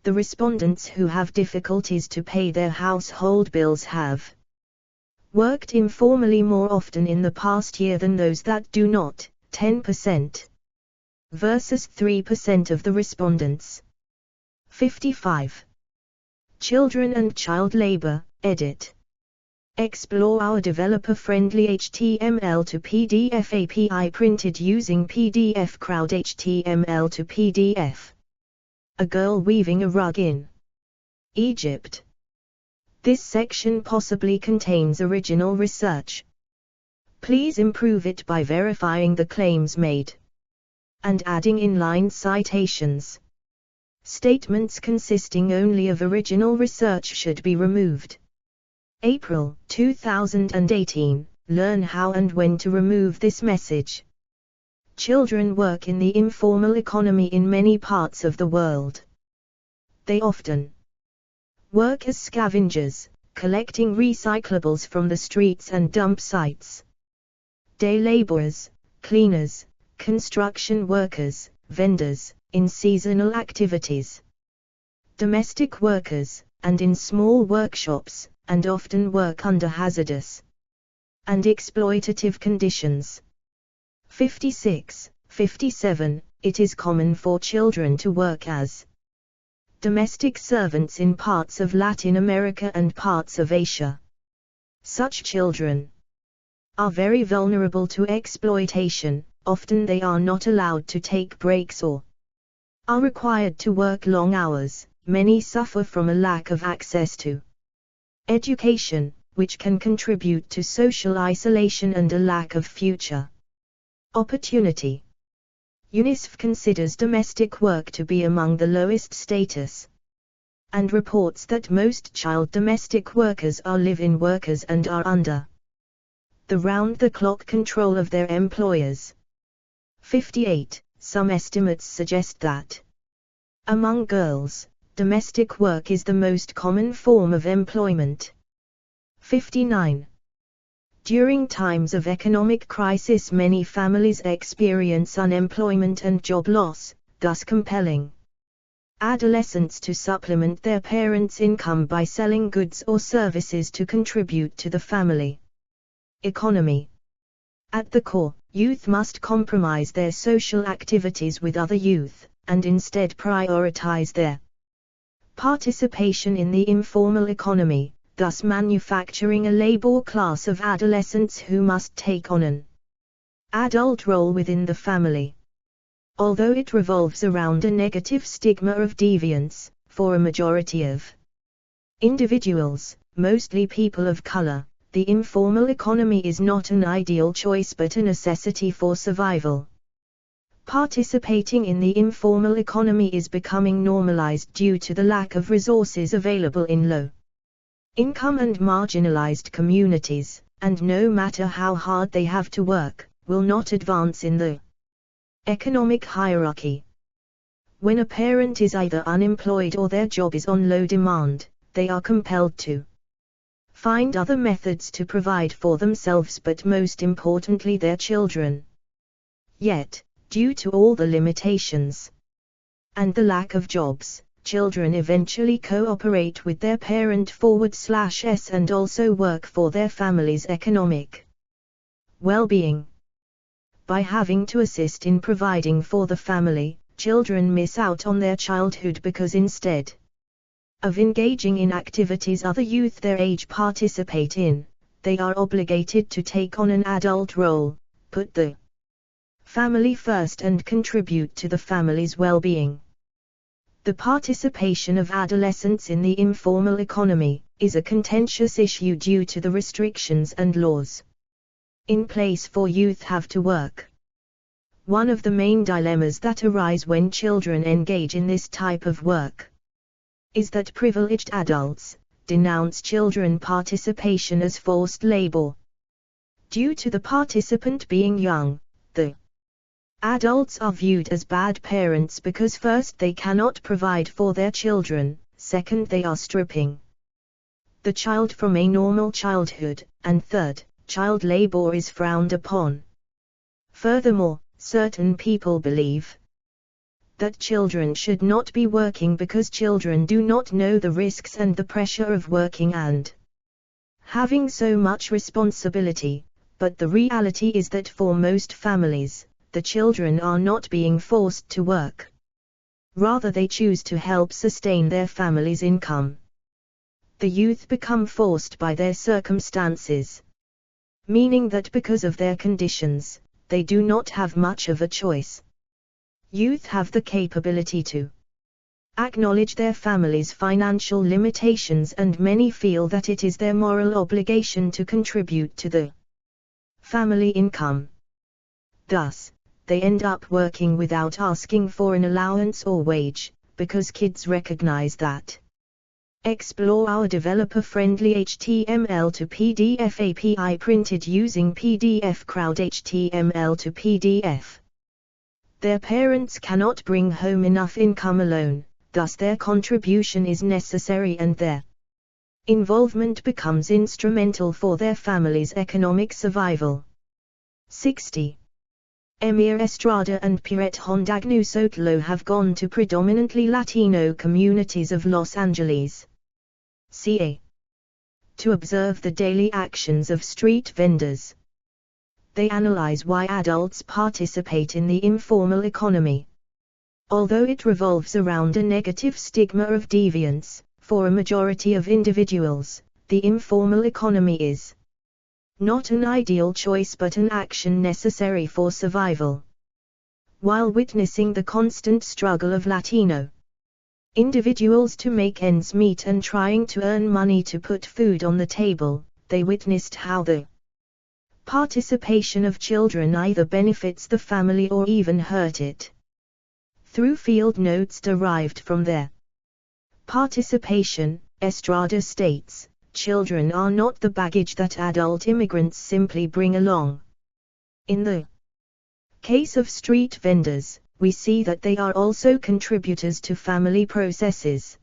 the respondents who have difficulties to pay their household bills have worked informally more often in the past year than those that do not, 10%, versus 3% of the respondents. 55. Children and child labor, edit. Explore our developer-friendly HTML to PDF API printed using PDF Crowd HTML to PDF. A girl weaving a rug in Egypt. This section possibly contains original research. Please improve it by verifying the claims made and adding inline citations. Statements consisting only of original research should be removed. April 2018. Learn how and when to remove this message. Children work in the informal economy in many parts of the world. They often work as scavengers, collecting recyclables from the streets and dump sites. Day laborers, cleaners, construction workers, vendors, in seasonal activities. Domestic workers, and in small workshops, and often work under hazardous and exploitative conditions. 56, 57. It is common for children to work as domestic servants in parts of Latin America and parts of Asia. Such children are very vulnerable to exploitation. Often they are not allowed to take breaks or are required to work long hours. Many suffer from a lack of access to education, which can contribute to social isolation and a lack of future opportunity. UNICEF considers domestic work to be among the lowest status, and reports that most child domestic workers are live-in workers and are under the round-the-clock control of their employers. 58. Some estimates suggest that among girls, domestic work is the most common form of employment. 59. During times of economic crisis, many families experience unemployment and job loss, thus compelling adolescents to supplement their parents' income by selling goods or services to contribute to the family economy. At the core, youth must compromise their social activities with other youth, and instead prioritize their participation in the informal economy, thus manufacturing a labor class of adolescents who must take on an adult role within the family. Although it revolves around a negative stigma of deviance, for a majority of individuals, mostly people of color, the informal economy is not an ideal choice but a necessity for survival. Participating in the informal economy is becoming normalized due to the lack of resources available in low-income and marginalized communities, and no matter how hard they have to work, will not advance in the economic hierarchy. When a parent is either unemployed or their job is on low demand, they are compelled to find other methods to provide for themselves but most importantly their children. Yet, due to all the limitations and the lack of jobs, children eventually cooperate with their parent /s and also work for their family's economic well-being. By having to assist in providing for the family, children miss out on their childhood because instead of engaging in activities other youth their age participate in, they are obligated to take on an adult role, put the family first and contribute to the family's well-being. The participation of adolescents in the informal economy is a contentious issue due to the restrictions and laws in place for youth have to work. One of the main dilemmas that arise when children engage in this type of work is that privileged adults denounce children participation as forced labor. Due to the participant being young, the adults are viewed as bad parents because first they cannot provide for their children, second they are stripping the child from a normal childhood, and third, child labor is frowned upon. Furthermore, certain people believe that children should not be working because children do not know the risks and the pressure of working and having so much responsibility, but the reality is that for most families, the children are not being forced to work. Rather they choose to help sustain their family's income. The youth become forced by their circumstances, meaning that because of their conditions, they do not have much of a choice. Youth have the capability to acknowledge their family's financial limitations and many feel that it is their moral obligation to contribute to the family income. Thus, they end up working without asking for an allowance or wage, because kids recognize that. Explore our developer-friendly HTML to PDF API printed using PDF Crowd HTML to PDF. Their parents cannot bring home enough income alone, thus their contribution is necessary and their involvement becomes instrumental for their family's economic survival. 60. Emir Estrada and Pierrette Hondagno Sotelo have gone to predominantly Latino communities of Los Angeles, CA, to observe the daily actions of street vendors. They analyze why adults participate in the informal economy. Although it revolves around a negative stigma of deviance, for a majority of individuals, the informal economy is not an ideal choice but an action necessary for survival. While witnessing the constant struggle of Latino individuals to make ends meet and trying to earn money to put food on the table, they witnessed how the participation of children either benefits the family or even hurt it. Through field notes derived from their participation, Estrada states, children are not the baggage that adult immigrants simply bring along. In the case of street vendors, we see that they are also contributors to family processes.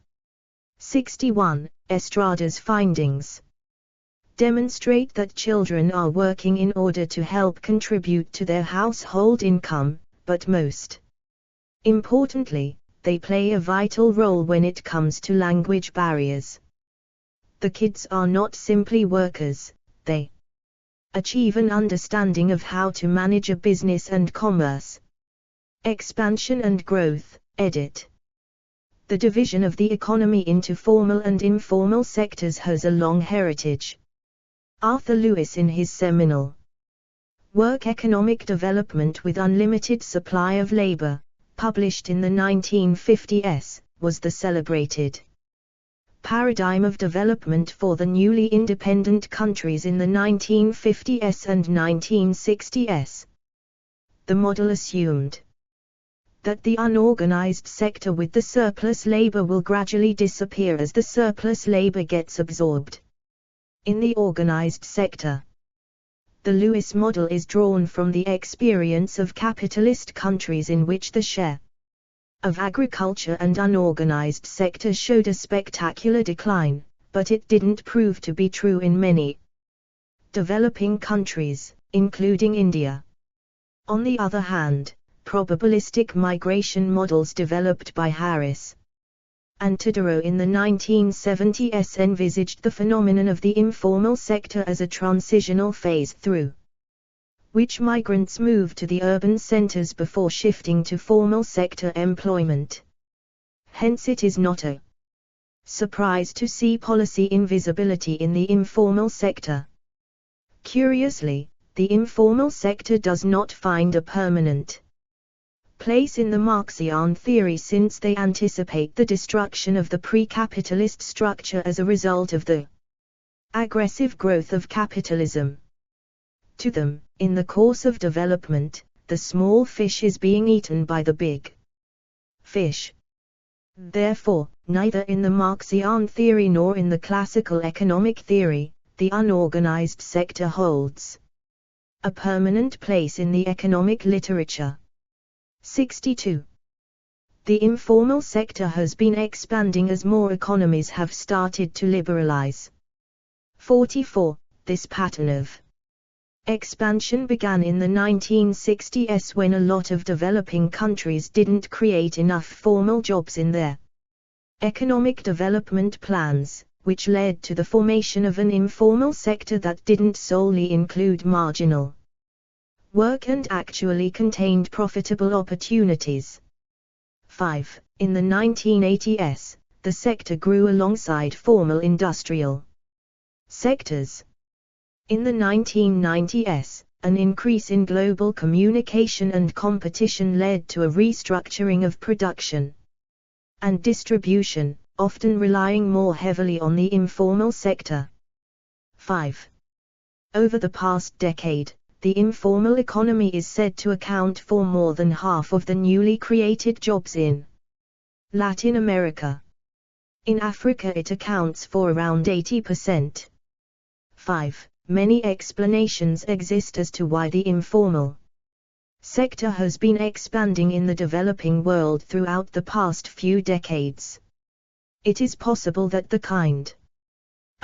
61. Estrada's findings. demonstrate that children are working in order to help contribute to their household income, but most importantly, they play a vital role when it comes to language barriers. The kids are not simply workers, they achieve an understanding of how to manage a business and commerce. Expansion and growth, edit. The division of the economy into formal and informal sectors has a long heritage. Arthur Lewis, in his seminal work Economic Development with Unlimited Supply of Labor, published in the 1950s, was the celebrated paradigm of development for the newly independent countries in the 1950s and 1960s. The model assumed that the unorganized sector with the surplus labor will gradually disappear as the surplus labor gets absorbed in the organized sector. The Lewis model is drawn from the experience of capitalist countries in which the share of agriculture and unorganized sectors showed a spectacular decline, but it didn't prove to be true in many developing countries, including India. On the other hand, probabilistic migration models developed by Harris and Todaro in the 1970s envisaged the phenomenon of the informal sector as a transitional phase through which migrants move to the urban centers before shifting to formal sector employment. Hence it is not a surprise to see policy invisibility in the informal sector. Curiously, the informal sector does not find a permanent place in the Marxian theory since they anticipate the destruction of the pre-capitalist structure as a result of the aggressive growth of capitalism. To them, in the course of development, the small fish is being eaten by the big fish. Therefore, neither in the Marxian theory nor in the classical economic theory, the unorganized sector holds a permanent place in the economic literature. 62. The informal sector has been expanding as more economies have started to liberalize. 44. This pattern of expansion began in the 1960s when a lot of developing countries didn't create enough formal jobs in their economic development plans, which led to the formation of an informal sector that didn't solely include marginal work and actually contained profitable opportunities. 5. In the 1980s, the sector grew alongside formal industrial sectors. In the 1990s, an increase in global communication and competition led to a restructuring of production and distribution, often relying more heavily on the informal sector. 5. Over the past decade, the informal economy is said to account for more than half of the newly created jobs in Latin America. In Africa it accounts for around 80%. 5. Many explanations exist as to why the informal sector has been expanding in the developing world throughout the past few decades. It is possible that the kind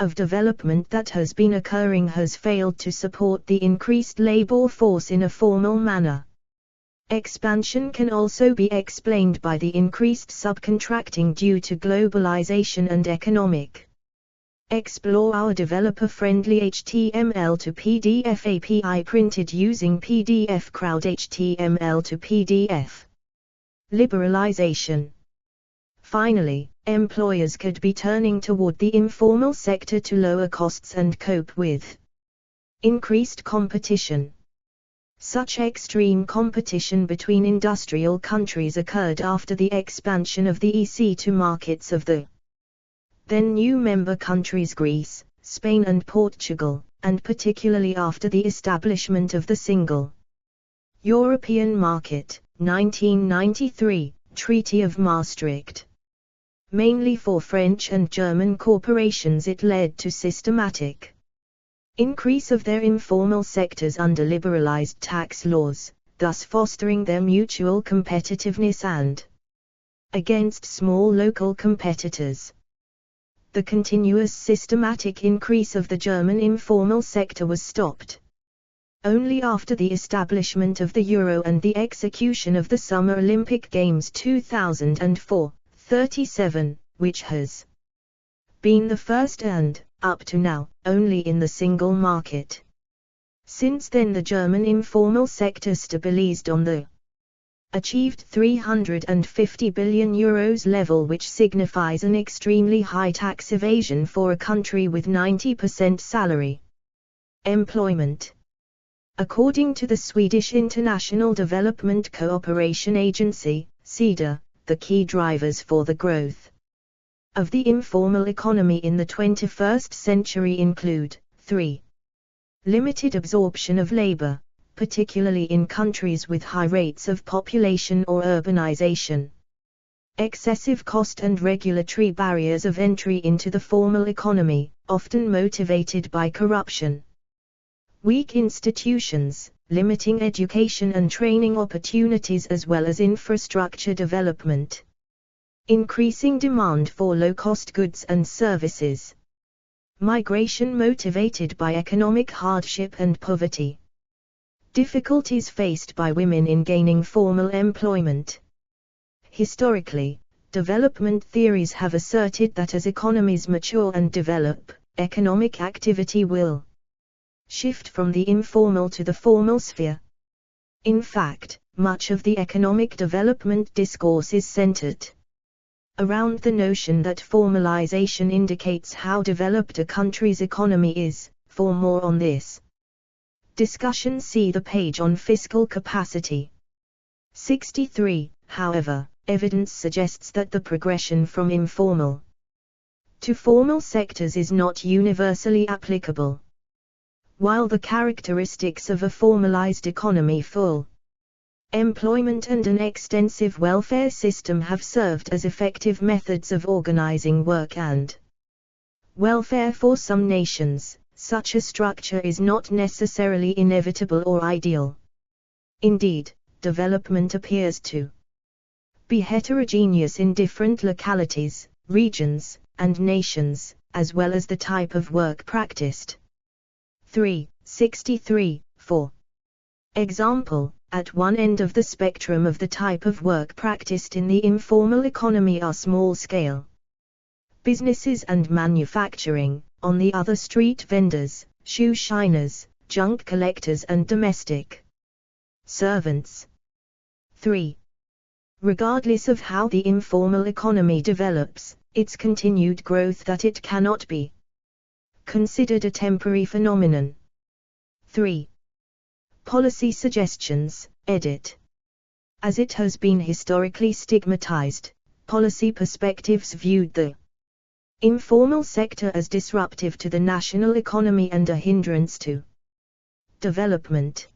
of development that has been occurring has failed to support the increased labor force in a formal manner. Expansion can also be explained by the increased subcontracting due to globalization and economic. Explore our developer-friendly HTML to PDF API printed using PDF Crowd HTML to PDF. Liberalization. Finally, employers could be turning toward the informal sector to lower costs and cope with increased competition. Such extreme competition between industrial countries occurred after the expansion of the EC to markets of the then new member countries Greece, Spain and Portugal, and particularly after the establishment of the Single European Market, 1993, Treaty of Maastricht. Mainly for French and German corporations it led to systematic increase of their informal sectors under liberalized tax laws, thus fostering their mutual competitiveness and against small local competitors. the continuous systematic increase of the German informal sector was stopped. Only after the establishment of the euro and the execution of the Summer Olympic Games 2004, 37, which has been the first and, up to now, only in the single market. Since then the German informal sector stabilized on the achieved 350 billion euros level, which signifies an extremely high tax evasion for a country with 90% salary employment. According to the Swedish International Development Cooperation Agency, SIDA, the key drivers for the growth of the informal economy in the 21st century include 3. Limited absorption of labor, particularly in countries with high rates of population or urbanization. Excessive cost and regulatory barriers of entry into the formal economy, often motivated by corruption. Weak institutions, limiting education and training opportunities as well as infrastructure development. Increasing demand for low-cost goods and services. Migration motivated by economic hardship and poverty. Difficulties faced by women in gaining formal employment. Historically, development theories have asserted that as economies mature and develop, economic activity will shift from the informal to the formal sphere. In fact, much of the economic development discourse is centered around the notion that formalization indicates how developed a country's economy is. For more on this discussion, see the page on fiscal capacity. 63. However, evidence suggests that the progression from informal to formal sectors is not universally applicable. While the characteristics of a formalized economy, full employment and an extensive welfare system, have served as effective methods of organizing work and welfare for some nations, such a structure is not necessarily inevitable or ideal. Indeed, development appears to be heterogeneous in different localities, regions, and nations, as well as the type of work practiced. 3. 63. For example, at one end of the spectrum of the type of work practiced in the informal economy are small-scale businesses and manufacturing, on the other street vendors, shoe shiners, junk collectors and domestic servants. 3. Regardless of how the informal economy develops, its continued growth that it cannot be considered a temporary phenomenon. 3. Policy suggestions, edit. As it has been historically stigmatized, policy perspectives viewed the informal sector as disruptive to the national economy and a hindrance to development.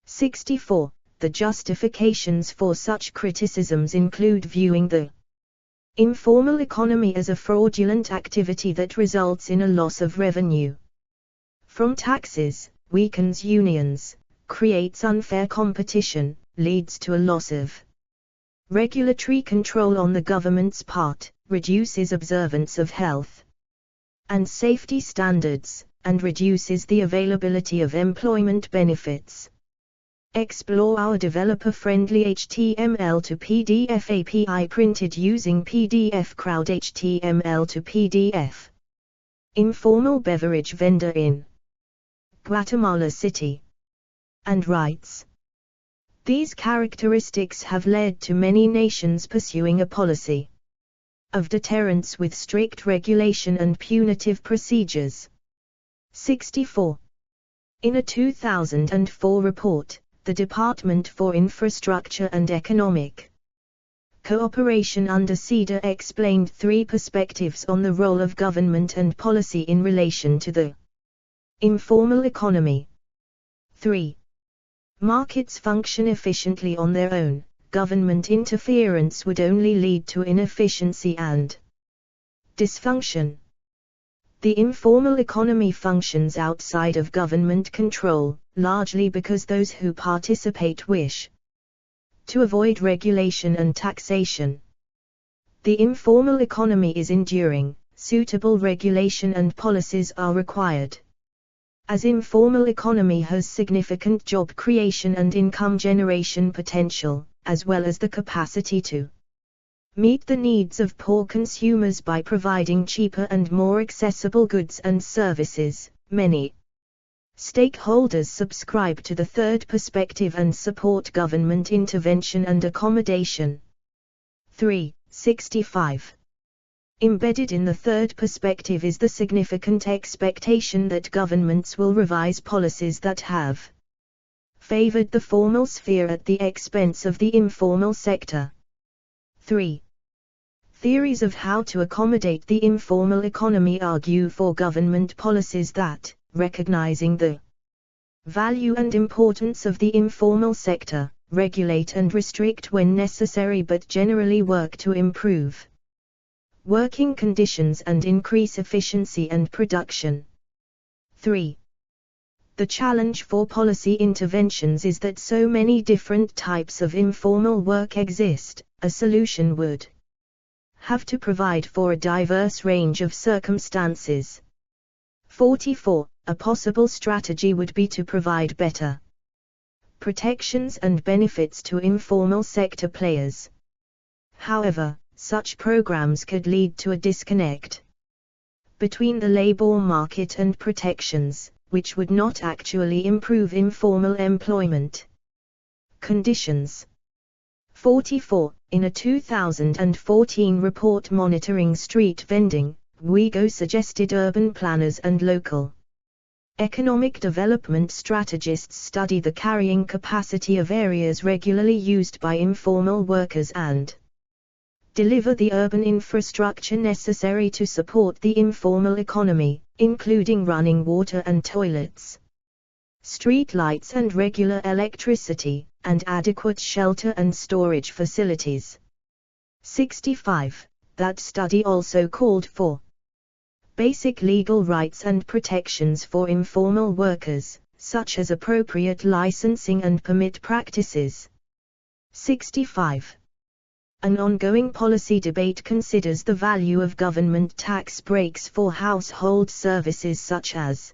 64. The justifications for such criticisms include viewing the informal economy as a fraudulent activity that results in a loss of revenue from taxes, weakens unions, creates unfair competition, leads to a loss of regulatory control on the government's part, reduces observance of health and safety standards, and reduces the availability of employment benefits. Explore our developer-friendly HTML to PDF API printed using PDF Crowd HTML to PDF. Informal beverage vendor in Guatemala City. And writes, these characteristics have led to many nations pursuing a policy of deterrence with strict regulation and punitive procedures. 64. In a 2004 report, the Department for Infrastructure and Economic Cooperation under SIDA explained 3 perspectives on the role of government and policy in relation to the informal economy. 3. Markets function efficiently on their own. Government interference would only lead to inefficiency and dysfunction. The informal economy functions outside of government control, largely because those who participate wish to avoid regulation and taxation. The informal economy is enduring, suitable regulation and policies are required. As informal economy has significant job creation and income generation potential, as well as the capacity to meet the needs of poor consumers by providing cheaper and more accessible goods and services, many stakeholders subscribe to the third perspective and support government intervention and accommodation. 365. Embedded in the third perspective is the significant expectation that governments will revise policies that have favored the formal sphere at the expense of the informal sector. 3. Theories of how to accommodate the informal economy argue for government policies that, recognizing the value and importance of the informal sector, regulate and restrict when necessary but generally work to improve working conditions and increase efficiency and production. 3. The challenge for policy interventions is that so many different types of informal work exist. A solution would have to provide for a diverse range of circumstances. 44. A possible strategy would be to provide better protections and benefits to informal sector players. However, such programs could lead to a disconnect between the labor market and protections, which would not actually improve informal employment conditions. 44. In a 2014 report monitoring street vending, WIGO suggested urban planners and local economic development strategists study the carrying capacity of areas regularly used by informal workers and deliver the urban infrastructure necessary to support the informal economy, including running water and toilets, street lights and regular electricity, and adequate shelter and storage facilities. 65. That study also called for basic legal rights and protections for informal workers, such as appropriate licensing and permit practices. 65. An ongoing policy debate considers the value of government tax breaks for household services such as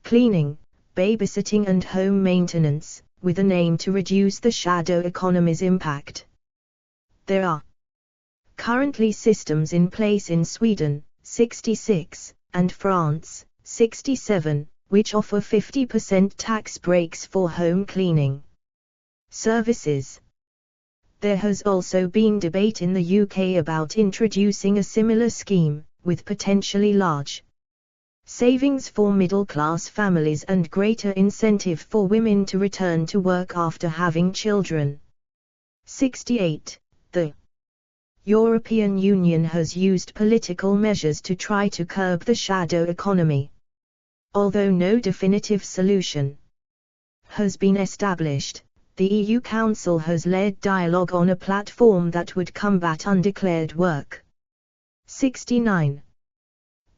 cleaning, babysitting and home maintenance, with an aim to reduce the shadow economy's impact. There are currently systems in place in Sweden, 66, and France, 67, which offer 50% tax breaks for home cleaning services. There has also been debate in the UK about introducing a similar scheme, with potentially large savings for middle-class families and greater incentive for women to return to work after having children. 68. The European Union has used political measures to try to curb the shadow economy. Although no definitive solution has been established, the EU Council has led dialogue on a platform that would combat undeclared work. 69.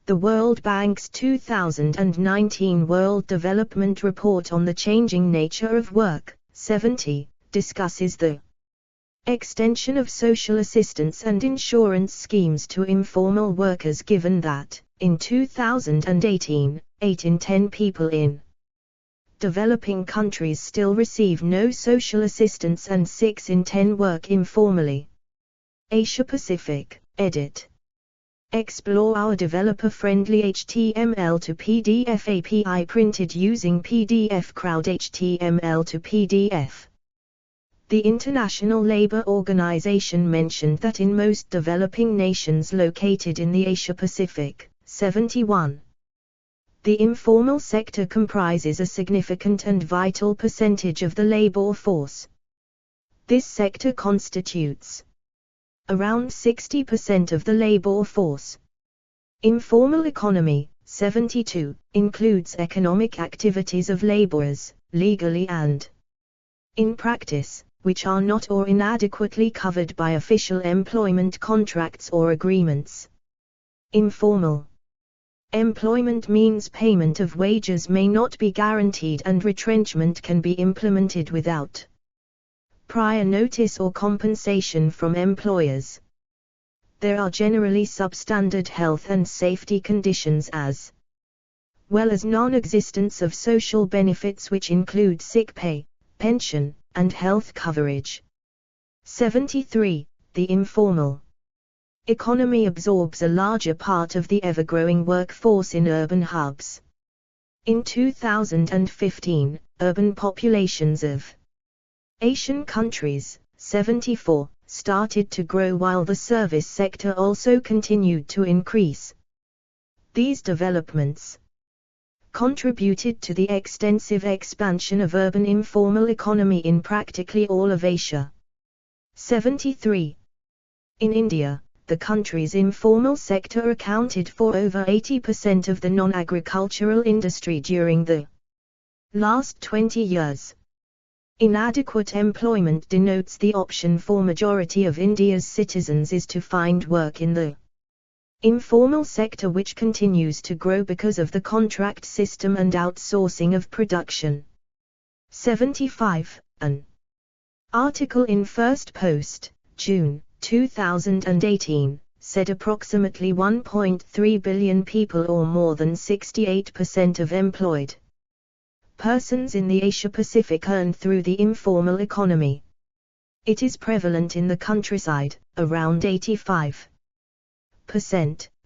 The World Bank's 2019 World Development Report on the Changing Nature of Work, 70, discusses the extension of social assistance and insurance schemes to informal workers, given that, in 2018, 8 in 10 people in developing countries still receive no social assistance and 6 in 10 work informally. Asia Pacific, edit. Explore our developer-friendly HTML to PDF API printed using PDF Crowd HTML to PDF. The International Labour Organization mentioned that in most developing nations located in the Asia Pacific, 71, the informal sector comprises a significant and vital percentage of the labor force. This sector constitutes around 60% of the labor force. Informal economy, 72, includes economic activities of laborers, legally and in practice, which are not or inadequately covered by official employment contracts or agreements. Informal employment means payment of wages may not be guaranteed and retrenchment can be implemented without prior notice or compensation from employers. there are generally substandard health and safety conditions as well as non-existence of social benefits which include sick pay, pension, and health coverage. 73. The informal economy absorbs a larger part of the ever-growing workforce in urban hubs. In 2015, urban populations of Asian countries, 74, started to grow while the service sector also continued to increase. These developments contributed to the extensive expansion of urban informal economy in practically all of Asia. 73. In India, the country's informal sector accounted for over 80% of the non-agricultural industry during the last 20 years. Inadequate employment denotes the option for majority of India's citizens is to find work in the informal sector, which continues to grow because of the contract system and outsourcing of production. 75. An article in First Post, June 2018, said approximately 1.3 billion people, or more than 68% of employed persons in the Asia-Pacific, earn through the informal economy. It is prevalent in the countryside, around 85%,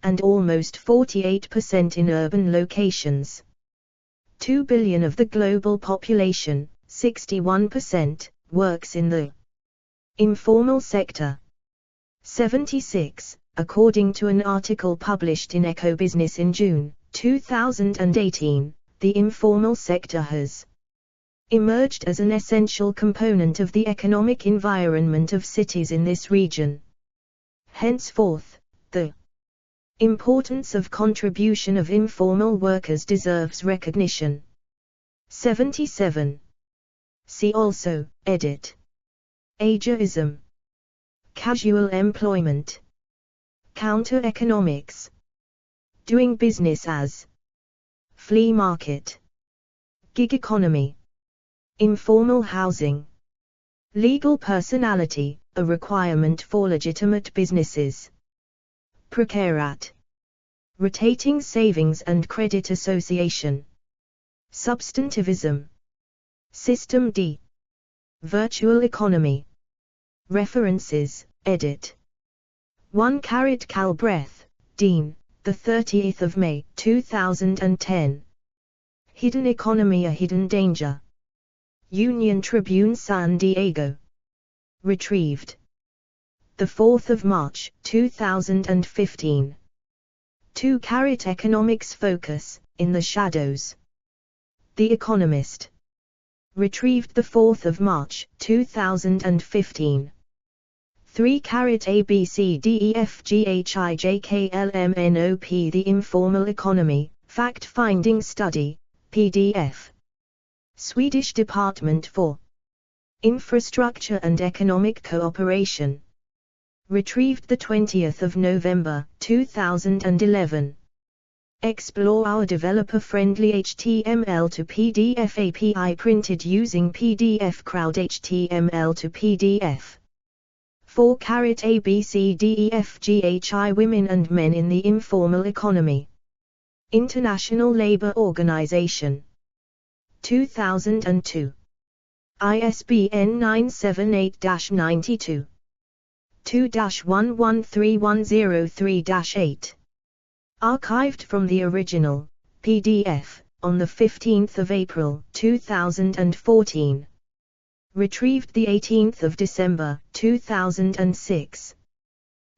and almost 48% in urban locations. 2 billion of the global population, 61%, works in the informal sector. 76. According to an article published in Ecobusiness in June 2018, the informal sector has emerged as an essential component of the economic environment of cities in this region. Henceforth, the importance of contribution of informal workers deserves recognition. 77. See also, edit. Ageism, casual employment, counter-economics, doing business as, flea market, gig economy, informal housing, legal personality, a requirement for legitimate businesses, precariat, rotating savings and credit association, substantivism, system D, virtual economy. References, edit. 1 Calbreth, Dean, the 30th of May, 2010. Hidden Economy, a Hidden Danger. Union Tribune, San Diego. Retrieved the 4th of March, 2015. 2 Economics Focus, In the Shadows. The Economist. Retrieved the 4th of March, 2015. 3 ABCDEFGHIJKLMNOP, The Informal Economy, Fact-Finding Study, PDF. Swedish Department for Infrastructure and Economic Cooperation. Retrieved the 20th of November, 2011. Explore our developer-friendly HTML to PDF API printed using PDF Crowd HTML to PDF. 4 ABCDEFGHI, Women and Men in the Informal Economy. International Labour Organization. 2002. ISBN 978-92 2-113103-8. Archived from the original, PDF, on the 15th of April, 2014. Retrieved the 18th of December, 2006.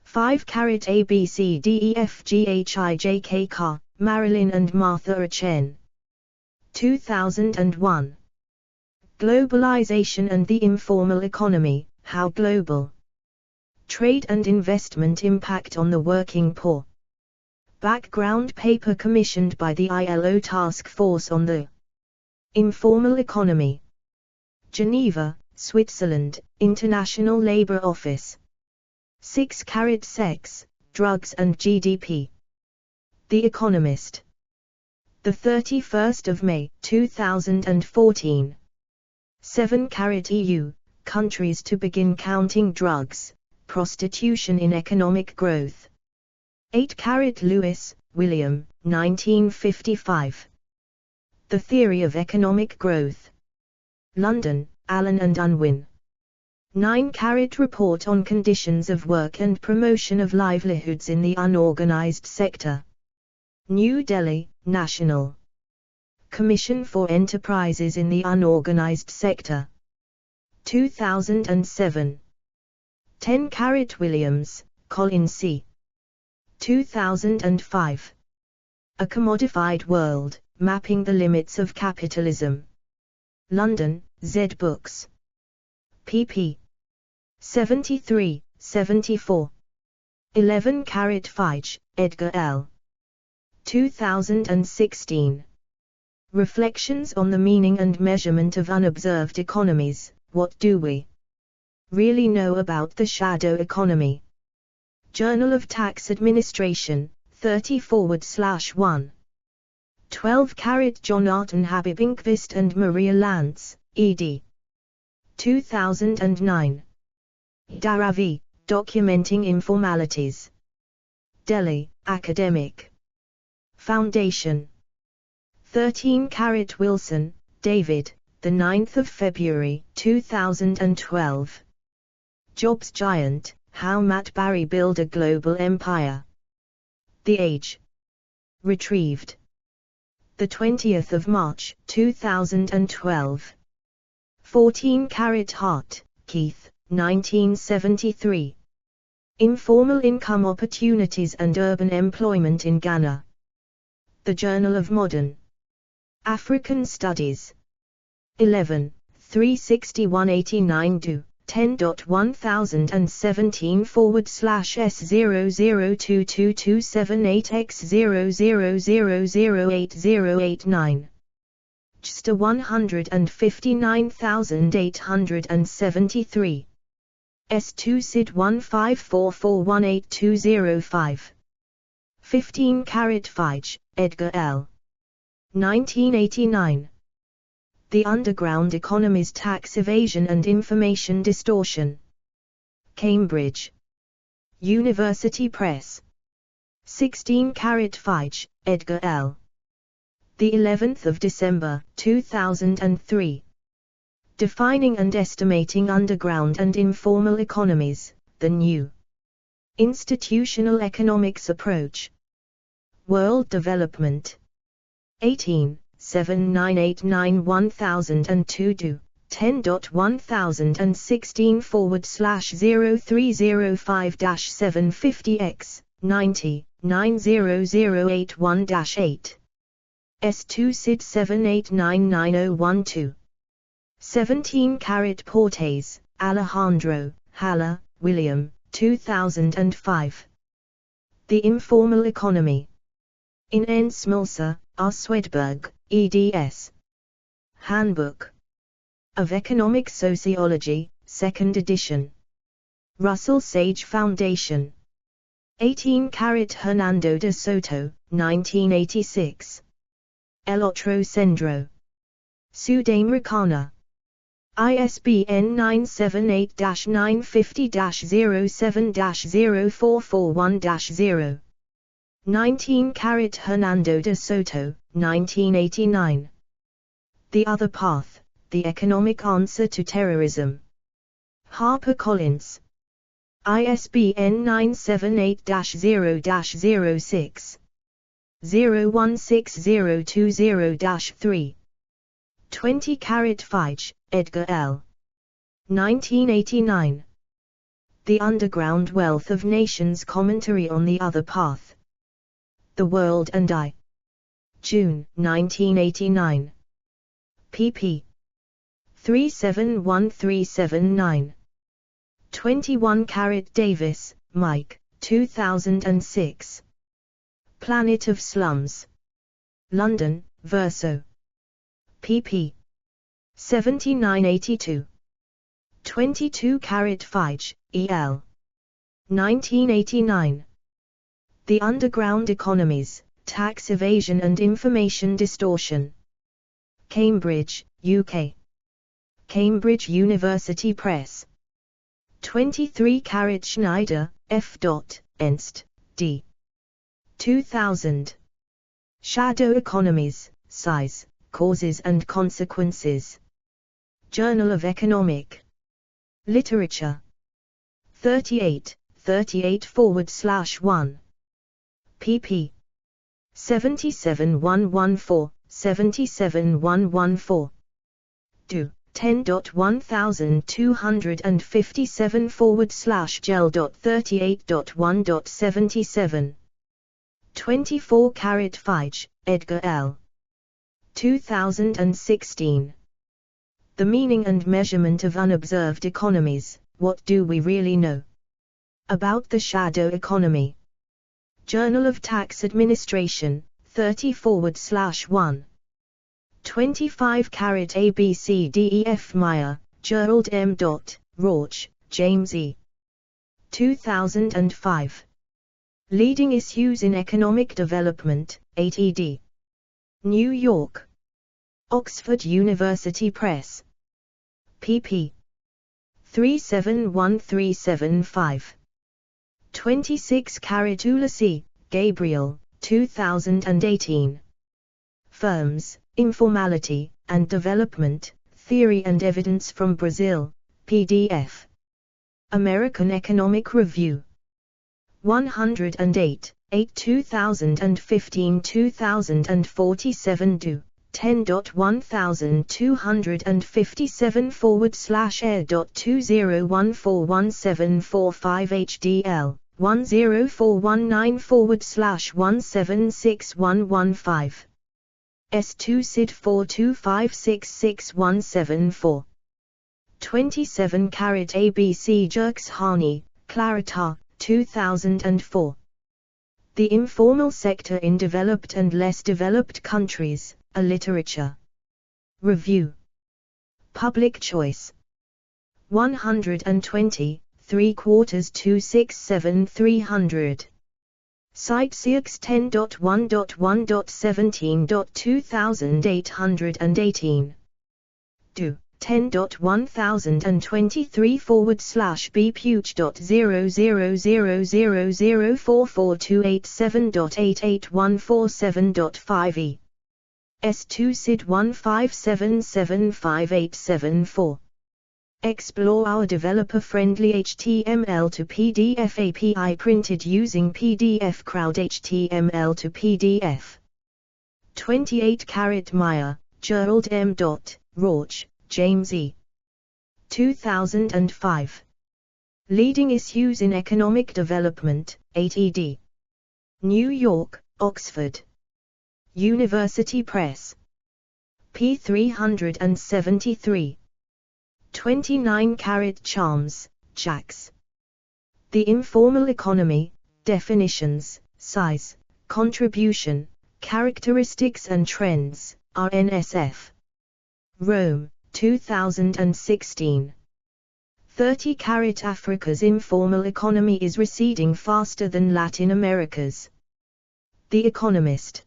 5 ABCDEFGHIJK Carr, Marilyn and Martha Chen. 2001. Globalization and the Informal Economy, How Global Trade and Investment Impact on the Working Poor. Background paper commissioned by the ILO Task Force on the Informal Economy. Geneva, Switzerland, International Labour Office. 6 Sex, Drugs and GDP. The Economist. The 31st of May, 2014. 7 EU, countries to begin counting drugs, Prostitution in Economic Growth. 8 Lewis, William, 1955. The Theory of Economic Growth. London, Allen and Unwin. 9 Report on Conditions of Work and Promotion of Livelihoods in the Unorganized Sector. New Delhi, National Commission for Enterprises in the Unorganized Sector. 2007. 10 Williams, Colin C. 2005. A Commodified World, Mapping the Limits of Capitalism. London, Z Books. pp. 73, 74. 11 Feige, Edgar L. 2016. Reflections on the Meaning and Measurement of Unobserved Economies, What Do We Really Know About the Shadow Economy? Journal of Tax Administration, 30/1. 12 John Arton Habibinquist and Maria Lantz, ed. 2009. Dharavi, Documenting Informalities. Delhi, Academic Foundation. 13 Wilson, David, the 9th of February, 2012. Jobs Giant, How Matt Barry Built a Global Empire. The Age. Retrieved. The 20th of March, 2012. 14 Hart, Keith, 1973. Informal Income Opportunities and Urban Employment in Ghana. The Journal of Modern African Studies. 11, 36189 10.1017/S0022278X000080089. JSTA 159873. S2 SID 1544182005. 15 Feige, Edgar L. 1989. The Underground Economy's Tax Evasion and Information Distortion. Cambridge University Press. 16 Feige, Edgar L. The 11th of December, 2003. Defining and Estimating Underground and Informal Economies, the New Institutional Economics Approach. World Development. 18, 79891002 do. 10.1016/0305-750X, 90, 90081-8. S2 SID 78999012. 17 Portes, Alejandro, Haller, William, 2005. The Informal Economy. In N. Smolcer, R. Swedberg, eds. Handbook of Economic Sociology, 2nd edition. Russell Sage Foundation. 18 Hernando de Soto, 1986. El Otro Centro Sudamericana. ISBN 978-950-07-0441-0. 19 Hernando de Soto, 1989. The Other Path, The Economic Answer to Terrorism. HarperCollins. ISBN 978-0-06. 016020-3. 20 Feige, Edgar L. 1989. The Underground Wealth of Nations Commentary on the Other Path. The World and I. June, 1989. pp. 371379. 21 Davis, Mike, 2006. Planet of Slums. London, Verso. pp. 7982. 22 Feige, E.L. 1989. The Underground Economies, Tax Evasion and Information Distortion. Cambridge, UK. Cambridge University Press. 23 Schneider, F. Enst. D. 2000. Shadow Economies, Size, Causes and Consequences. Journal of Economic Literature. 38 /1. pp. 77114, 77114. Do. 10.1257/gel.38.1.77. 24 Feige, Edgar L. 2016. The Meaning and Measurement of Unobserved Economies, What Do We Really Know About the Shadow Economy? Journal of Tax Administration, 30/1. 25 ABCDEF Meyer, Gerald M. Rauch, James E. 2005. Leading Issues in Economic Development, 8 ed. New York. Oxford University Press. pp. 371375. 26 Ulysses, Gabriel, 2018. Firms, Informality, and Development, Theory and Evidence from Brazil, PDF. American Economic Review. 108, 8 2015 2047 do. 10.1257/air.20141745 HDL, 10419/176115. S2 SID 425666174. 27 ABC Jerks Hani, Clarita, 2004. The Informal Sector in Developed and Less Developed Countries, a Literature Review. Public Choice. 120, 3/4 267 300. Site CX 10.1.1.17.2818. Do. 10.1023/bpuch.00000442887.88147.5e. S2 SID 157758774. Explore our developer-friendly HTML to PDF API printed using PDF Crowd HTML to PDF. 28 Meyer, Gerald M. Rauch, James E. 2005. Leading Issues in Economic Development, 8 ed. New York, Oxford University Press. p. 373. 29 Charms, Jacks. The Informal Economy, Definitions, Size, Contribution, Characteristics and Trends, RNSF. Rome, 2016. 30 Africa's informal economy is receding faster than Latin America's. The Economist.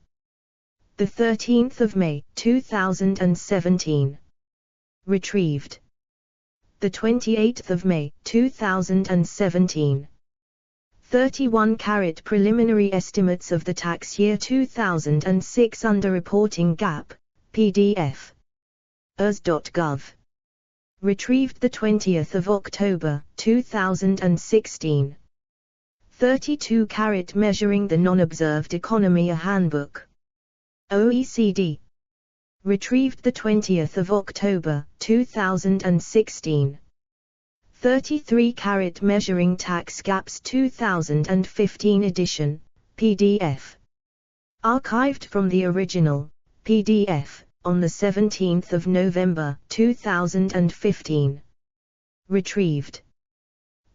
13 May, 2017. Retrieved. 28 May, 2017. 31 Preliminary Estimates of the Tax Year 2006 Underreporting Gap, PDF. ers.gov. Retrieved 20 October, 2016. 32 Measuring the Non-Observed Economy, a Handbook. OECD. Retrieved 20 October, 2016. 33 Measuring Tax Gaps 2015 edition, PDF. Archived from the original, PDF, on 17 November, 2015. Retrieved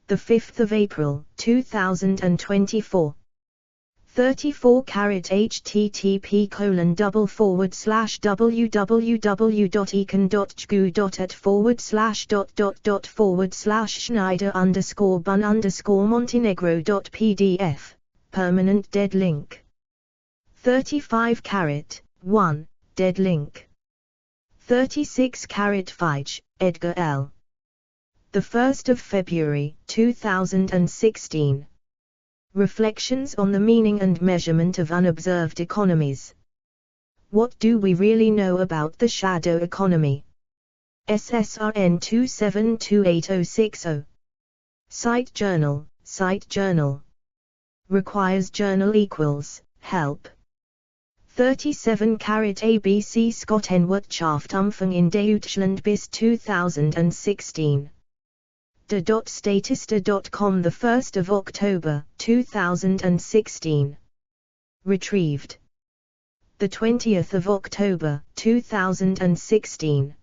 5 April, 2024. 34 http://www.econ.ggu.at/Schneider_bun_Montenegro.pdf, permanent dead link. 35 1, dead link. 36 Feige, Edgar L. 1st of February, 2016. Reflections on the meaning and measurement of unobserved economies. What do we really know about the shadow economy? SSRN 2728060. Cite journal. Requires journal equals, help. 37 ABC Scott N. Wirtschaftsumfang in Deutschland bis 2016. de.statista.com 1st of October, 2016. Retrieved. 20th of October, 2016.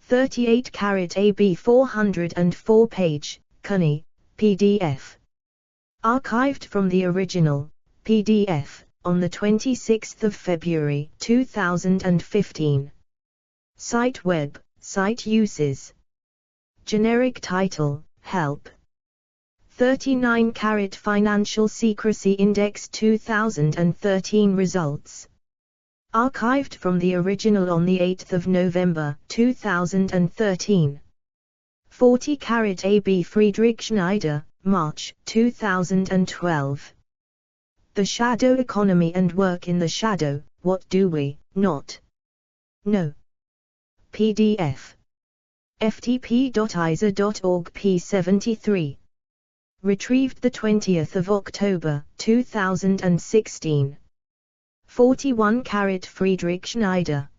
38 AB 404 page, CUNY, PDF. Archived from the original, PDF, on 26th of February, 2015. Site web, site uses. Generic title, Help. 39 Financial Secrecy Index 2013 results. Archived from the original on 8th of November, 2013. 40 AB Friedrich Schneider, March, 2012. The Shadow Economy and Work in the Shadow, What Do We Not Know? PDF. ftp.isa.org p73. Retrieved 20th of October, 2016. 41 Friedrich Schneider.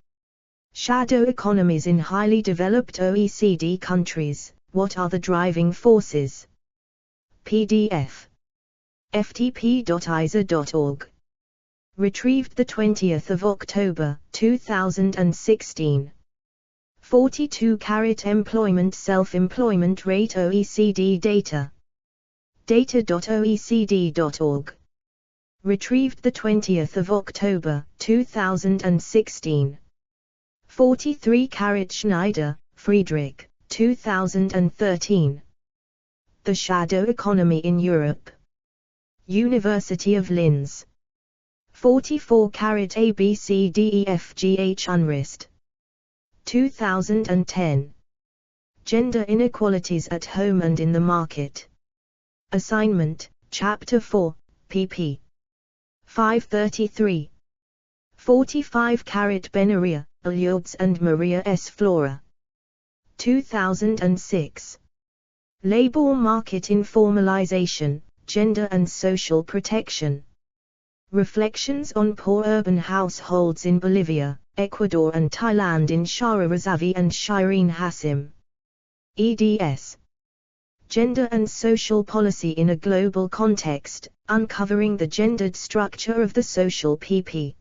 Shadow economies in highly developed OECD countries, what are the driving forces? PDF. ftp.isa.org. Retrieved 20th of October, 2016. 42 Employment Self-Employment Rate OECD Data. data.oecd.org. Retrieved 20th of October, 2016. 43 Schneider, Friedrich, 2013. The Shadow Economy in Europe. University of Linz. 44 ABCDEFGH Unrist. 2010. Gender Inequalities at Home and in the Market. Assignment, Chapter 4, pp. 533. 45 Benaria, Alyobs and Maria S. Flora. 2006. Labor Market Informalization, Gender and Social Protection. Reflections on Poor Urban Households in Bolivia, Ecuador and Thailand in Shara Razavi and Shireen Hassim. eds. Gender and Social Policy in a Global Context, Uncovering the Gendered Structure of the Social pp.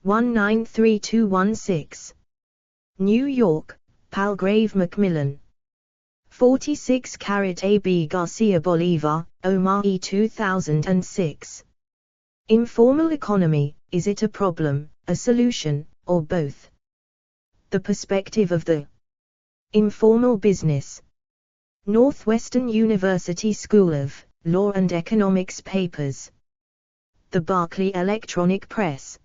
193216. New York, Palgrave Macmillan. 46 AB Garcia Bolivar, Omar E. 2006. Informal Economy, Is it a Problem, a Solution, or Both? The Perspective of the Informal Business. Northwestern University School of Law and Economics Papers. The Berkeley Electronic Press.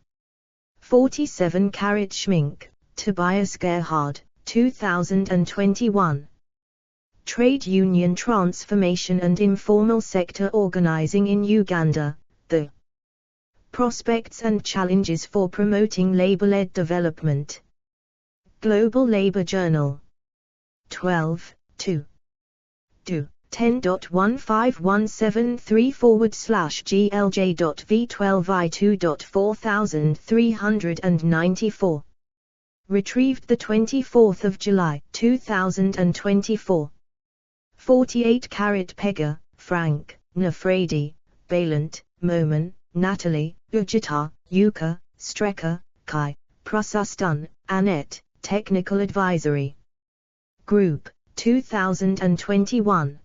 47 Schmink, Tobias Gerhard, 2021. Trade Union Transformation and Informal Sector Organizing in Uganda, The Prospects and Challenges for Promoting Labor-Led Development. Global Labor Journal. 12, 2. 10.1517/glj.v12i2.4394. Retrieved 24th of July, 2024. 48 Pegger, Frank, Nafredi, Balant, Moman, Natalie, Ujita, Yuka, Strecker, Kai, Prasastun, Annette, Technical Advisory Group, 2021.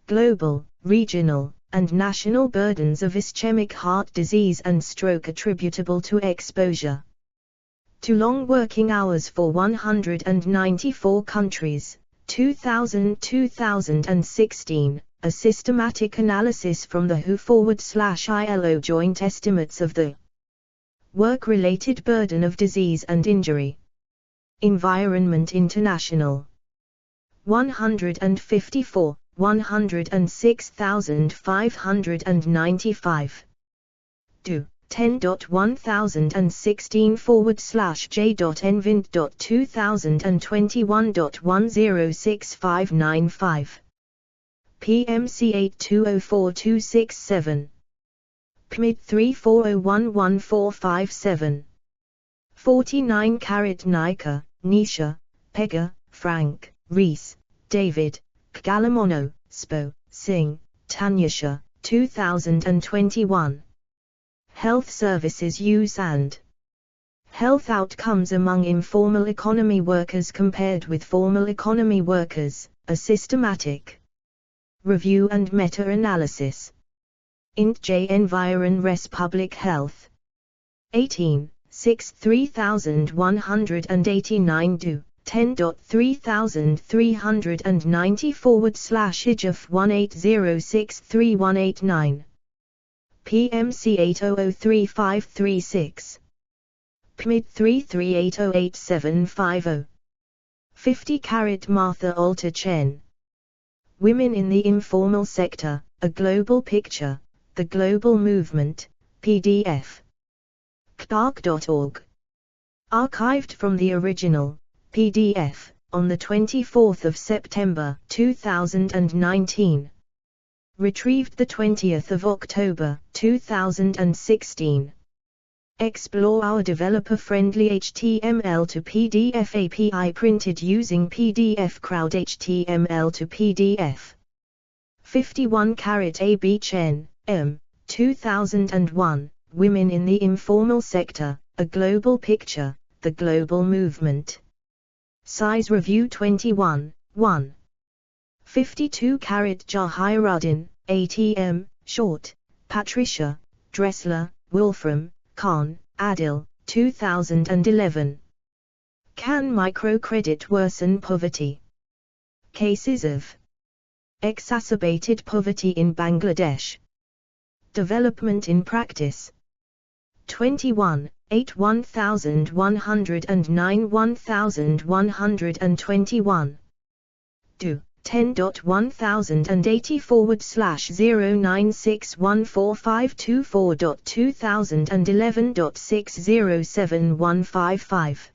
Global, Regional, and National Burdens of Ischemic Heart Disease and Stroke attributable to exposure to long working hours for 194 countries, 2000-2016, a systematic analysis from the WHO/ILO Joint Estimates of the Work-Related Burden of Disease and Injury. Environment International. 154, 106,595. Do 10.1016/j.nvind.2021.106595. PMC 8204267. PMID 340114457. 49 Nika, Nisha, Pega, Frank, Reese, David, Kgalamono, Spo, Singh, Tanyasha, 2021. Health Services Use and Health Outcomes among Informal Economy Workers compared with Formal Economy Workers, a Systematic Review and Meta-Analysis. Int J Environ Res Public Health. 18, 6 3189 do. 10.3390/IJF 180631889. PMC 8003536. PMID 3380850. 50 Martha Alter Chen. Women in the Informal Sector, A Global Picture, The Global Movement, PDF. CDARC.org. Archived from the original, PDF, on 24 September 2019. Retrieved 20 October 2016. Explore our developer-friendly HTML to PDF API printed using PDF Crowd HTML to PDF. 51 AB Chen, M. 2001, Women in the Informal Sector, A Global Picture, The Global Movement. Size Review 21, 1. 52 Jahiruddin, ATM, Short, Patricia, Dressler, Wolfram, Khan, Adil, 2011. Can microcredit worsen poverty? Cases of exacerbated poverty in Bangladesh. Development in practice. 21, 8 1109 1121. Do 10.1084/0961452.2011.607155.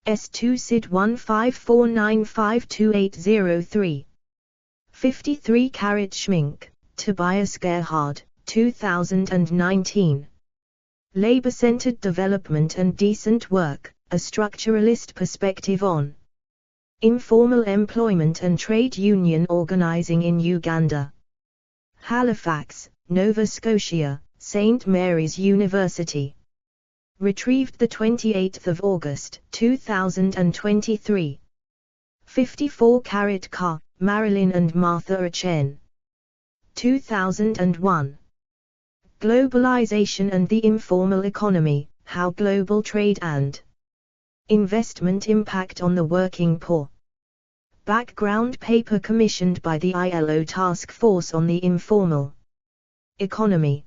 S2 SID 1549528003. 53 Schmink, Tobias Gerhard, 2019. Labor-Centered Development and Decent Work, A Structuralist Perspective on Informal Employment and Trade Union Organizing in Uganda. Halifax, Nova Scotia, St. Mary's University. Retrieved 28 August 2023. 54 Ka, Marilyn and Martha Chen. 2001. Globalization and the Informal Economy, How Global Trade and Investment Impact on the Working Poor. Background paper commissioned by the ILO Task Force on the Informal Economy.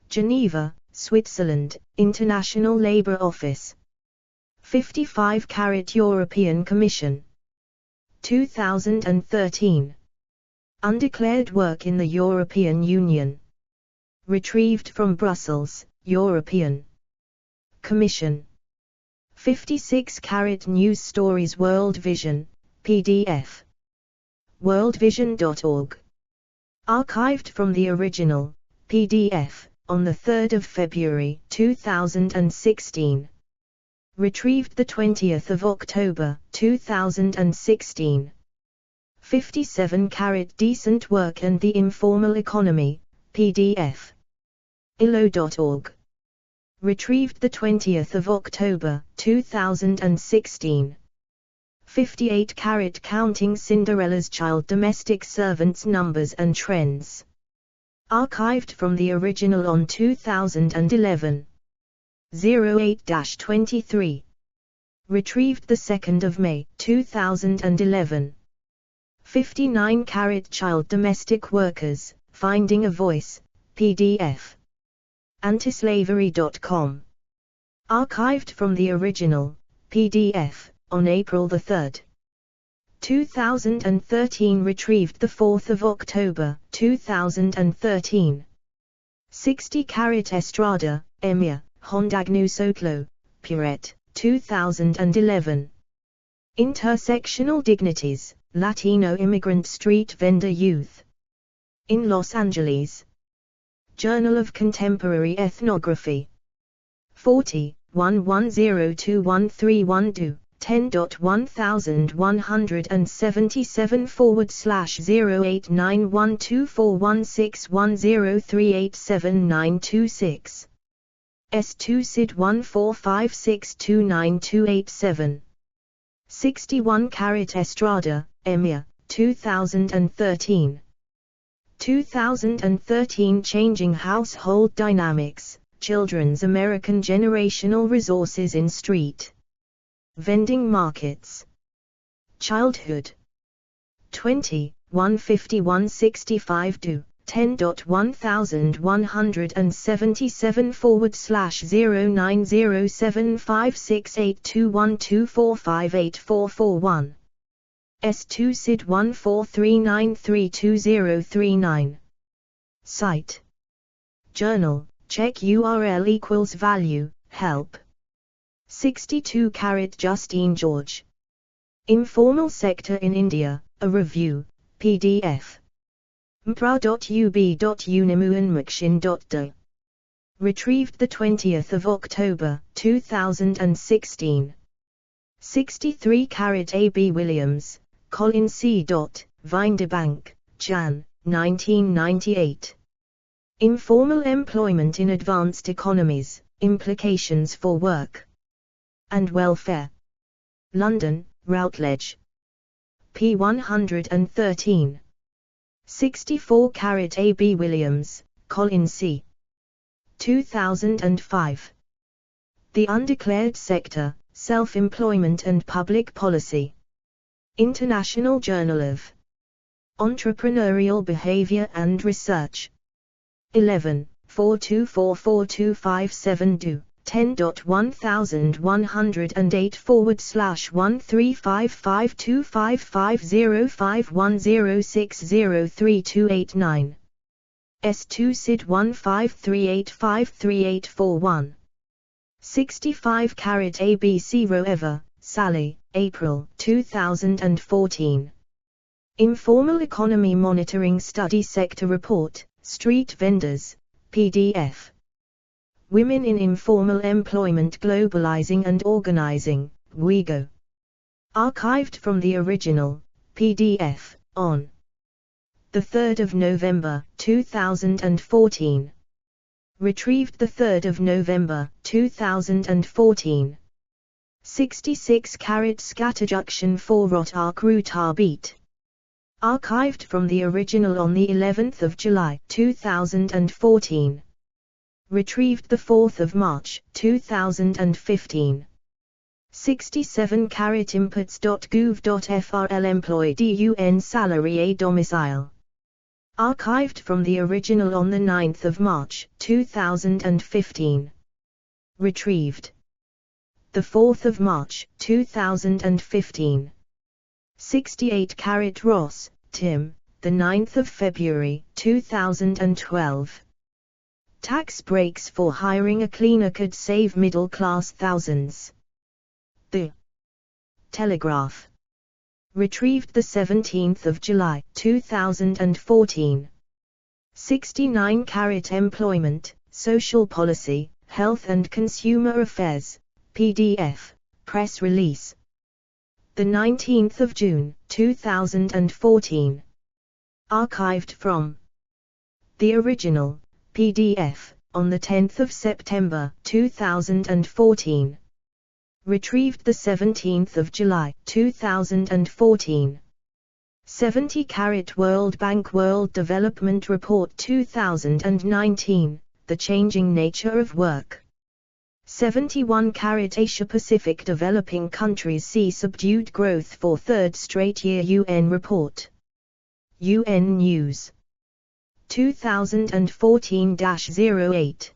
Geneva, Switzerland, International Labour Office. 55 European Commission. 2013. Undeclared work in the European Union. Retrieved from Brussels, European Commission. 56 News Stories World Vision, PDF. worldvision.org. Archived from the original, PDF, on 3 February 2016. Retrieved 20 October 2016. 57 Decent Work and the Informal Economy, PDF. ILO.org. Retrieved 20 October 2016. 58 Counting Cinderella's Child Domestic Servants Numbers and Trends. Archived from the original on 2011. 08-23. Retrieved 2 May 2011. 59 Child Domestic Workers, Finding a Voice, PDF. Antislavery.com. Archived from the original, PDF, on April 3, 2013 retrieved 4 October 2013. 60 Estrada, Emir, Hondagnu Sotlo, Puret, 2011. Intersectional Dignities, Latino Immigrant Street Vendor Youth. In Los Angeles. Journal of Contemporary Ethnography. 40, 11021312, 10.1177/0891241610387926. S2 SID 145629287. 61 Estrada, Emir, 2013. 2013 Changing Household Dynamics, Children's American Generational Resources in Street Vending Markets. Childhood. 20, 15165 do, 10.101177/0907568212458441. S2 SID 143932039. Site. Journal, check URL equals value, help. 62 Justine George. Informal Sector in India, a Review, PDF. mpra.ub.unimuanmakshin.de. Retrieved 20 October 2016. 63 A.B. Williams, Colin C. Vindebank, Jan. 1998. Informal Employment in Advanced Economies, Implications for Work and Welfare. London, Routledge. p. 113. 64 A.B. Williams, Colin C. 2005. The Undeclared Sector, Self-Employment and Public Policy. International Journal of Entrepreneurial Behavior and Research. 11, 424427 do, 10.135525550510603289. S2 SID 153853841. 65 ABC Roever, Sally, April 2014. Informal Economy Monitoring Study Sector Report, Street Vendors, PDF. Women in Informal Employment Globalizing and Organizing, WIGO. Archived from the original, PDF, on 3 November 2014. Retrieved 3 November 2014. 66 Scatterjunction for Rotark Rutar Beat. Archived from the original on the 11th of July 2014. Retrieved 4 March 2015. 67 Inputs.gov.frl Employed UN Salary A Domicile. Archived from the original on the 9th of March 2015. Retrieved 4 March 2015. 68 Ross, Tim, 9th of February 2012. Tax breaks for hiring a cleaner could save middle class thousands. The Telegraph. Retrieved 17th of July 2014. 69 Employment, Social Policy, Health and Consumer Affairs, PDF, Press Release. 19th of June 2014. Archived from the original, PDF, on the 10th of September 2014. Retrieved 17th of July 2014. 70 World Bank World Development Report 2019, The Changing Nature of Work. 71 Asia Pacific Developing Countries See Subdued Growth for Third Straight Year UN Report. UN News. 2014-08.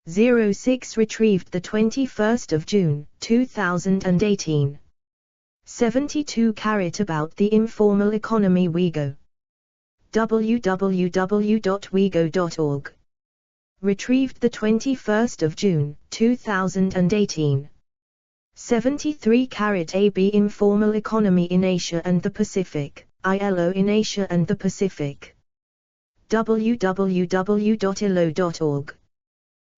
06 Retrieved 21 June 2018. 72 About the informal economy WeGo. www.wego.org. Retrieved the 21st of June, 2018. 73 AB Informal Economy in Asia and the Pacific, ILO in Asia and the Pacific. www.ilo.org.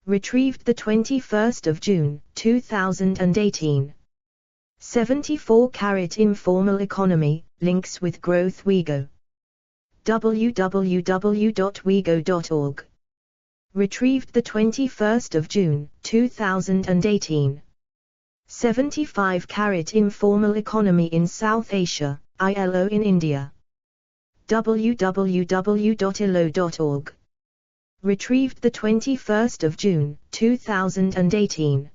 Retrieved the 21st of June, 2018. 74 Informal Economy, Links with Growth WeGo. www.wego.org. Retrieved the 21st of June, 2018. 75 Informal Economy in South Asia, ILO in India. www.ilo.org. Retrieved the 21st of June, 2018.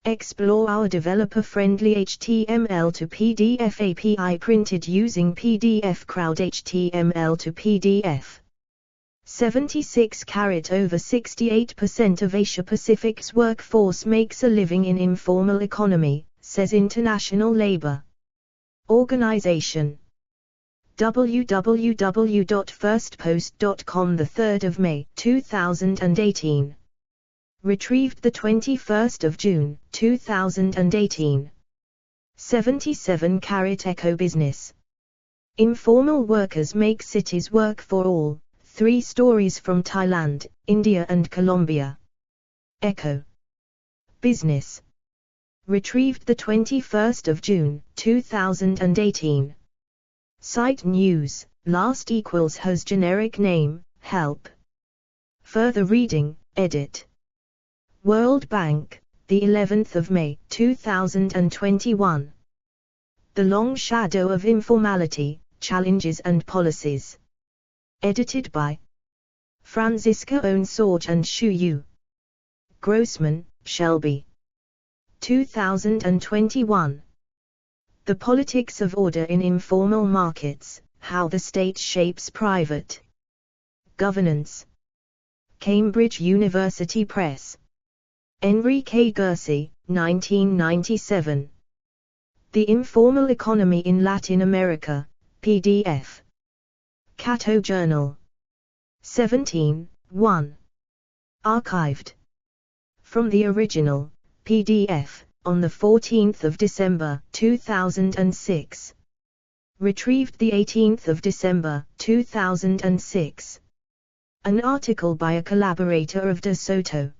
Explore our developer-friendly HTML to PDF API printed using PDF Crowd HTML to PDF. 76 Over 68% of Asia-Pacific's workforce makes a living in informal economy, says International Labour Organization. www.firstpost.com 3 May 2018. Retrieved the 21st of June, 2018. 77 Eco Business. Informal workers make cities work for all. 3 stories from Thailand, India and Colombia. Eco Business. Retrieved the 21st of June, 2018. Site News, last equals has generic name, help. Further reading, edit. World Bank, the 11th of May, 2021. The Long Shadow of Informality, Challenges and Policies. Edited by Franziska Ohnsorge and Shu Yu. Grossman, Shelby. 2021. The Politics of Order in Informal Markets, How the State Shapes Private Governance. Cambridge University Press. Enrique Gersi, 1997. The Informal Economy in Latin America, PDF. Cato Journal. 17, 1. Archived. From the original, PDF, on 14 December 2006. Retrieved 18 December 2006. An article by a collaborator of De Soto.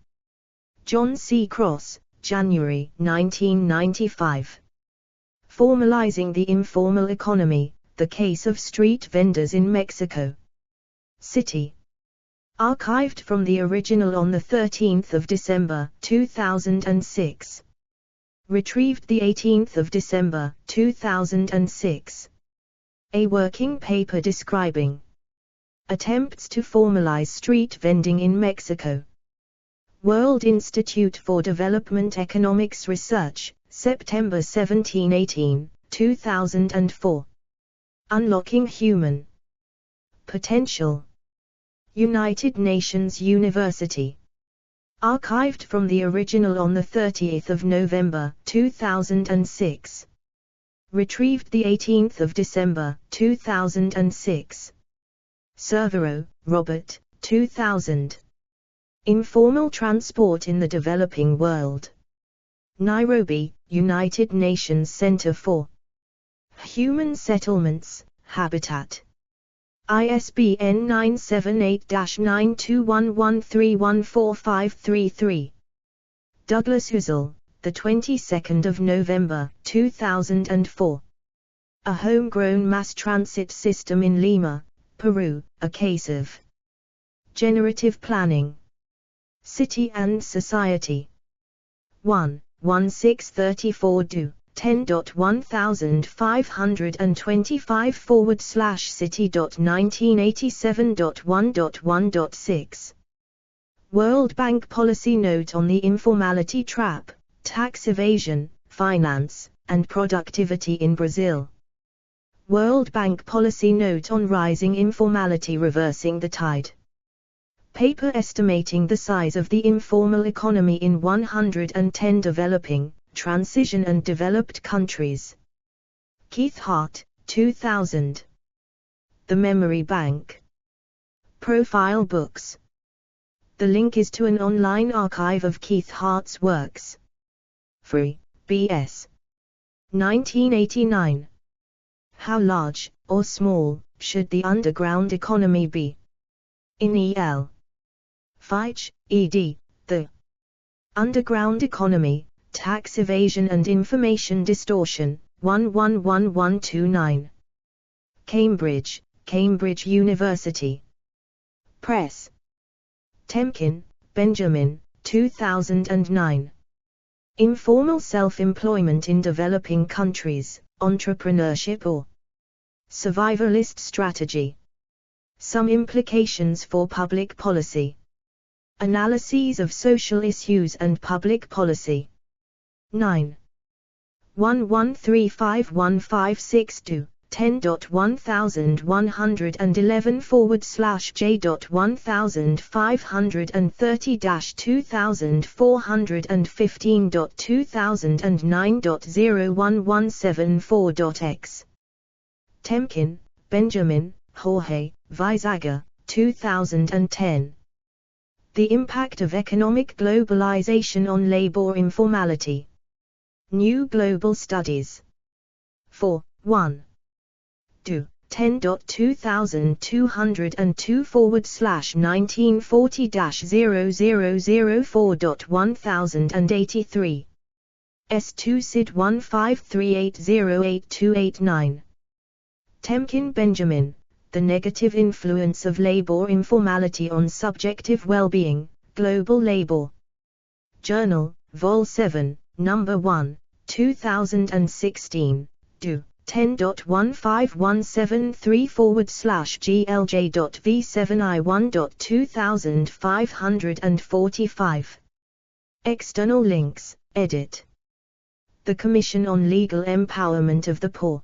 John C. Cross, January 1995. Formalizing the Informal Economy, the Case of Street Vendors in Mexico City. Archived from the original on 13 December 2006. Retrieved 18 December 2006. A working paper describing attempts to formalize street vending in Mexico. World Institute for Development Economics Research, September 17-18, 2004. Unlocking Human Potential. United Nations University. Archived from the original on 30 November 2006. Retrieved 18 December 2006. Cervero, Robert, 2000. Informal Transport in the Developing World. Nairobi, United Nations Center for Human Settlements, Habitat. ISBN 978-9211314533. Douglas Huzel, the 22nd of November 2004. A homegrown mass transit system in Lima, Peru, a case of generative planning. City and Society. 1:1634 do. 10.1525/city.1987.1.1.6. World Bank Policy Note on the Informality Trap, Tax Evasion, Finance, and Productivity in Brazil. World Bank Policy Note on Rising Informality Reversing the Tide. Paper estimating the size of the informal economy in 110 developing, transition and developed countries. Keith Hart, 2000. The Memory Bank. Profile Books. The link is to an online archive of Keith Hart's works. Free, B.S. 1989. How large, or small, should the underground economy be? In E.L. Feich, ed., The Underground Economy, Tax Evasion and Information Distortion, 111129. Cambridge, Cambridge University Press. Temkin, Benjamin, 2009. Informal Self-Employment in Developing Countries, Entrepreneurship or Survivalist Strategy. Some Implications for Public Policy. Analyses of Social Issues and Public Policy. 9. 11351562, 10.1500.j.1515.2009.01174.x. Temkin, Benjamin, Jorge, Vizaga, 2010. The Impact of Economic Globalization on Labor Informality. New Global Studies. 4. 1. Do. 10.2022-1940-0004.1083. S2 SID 1538082889. Temkin, Benjamin, The Negative Influence of Labor Informality on Subjective Well-Being, Global Labor. Journal, Vol. 7, No. 1, 2016, Do. 10.1513/glj.v7i1.2545. External links, edit. The Commission on Legal Empowerment of the Poor.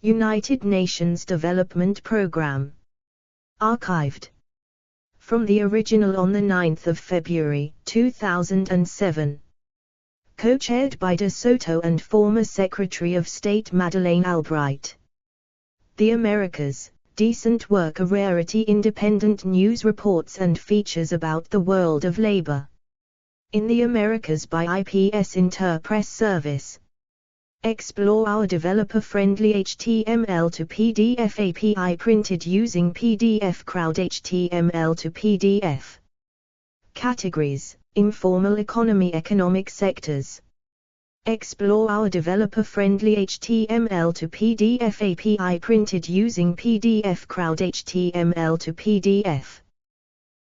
United Nations Development Programme. Archived. From the original on 9 February 2007. Co-chaired by De Soto and former Secretary of State Madeleine Albright. The Americas, Decent Work, a Rarity. Independent news reports and features about the world of labor in the Americas by IPS Interpress Service. Explore our developer-friendly HTML to PDF API printed using PDF Crowd. HTML to PDF. Categories: Informal economy, economic sectors. Explore our developer-friendly HTML to PDF API printed using PDF Crowd. HTML to PDF.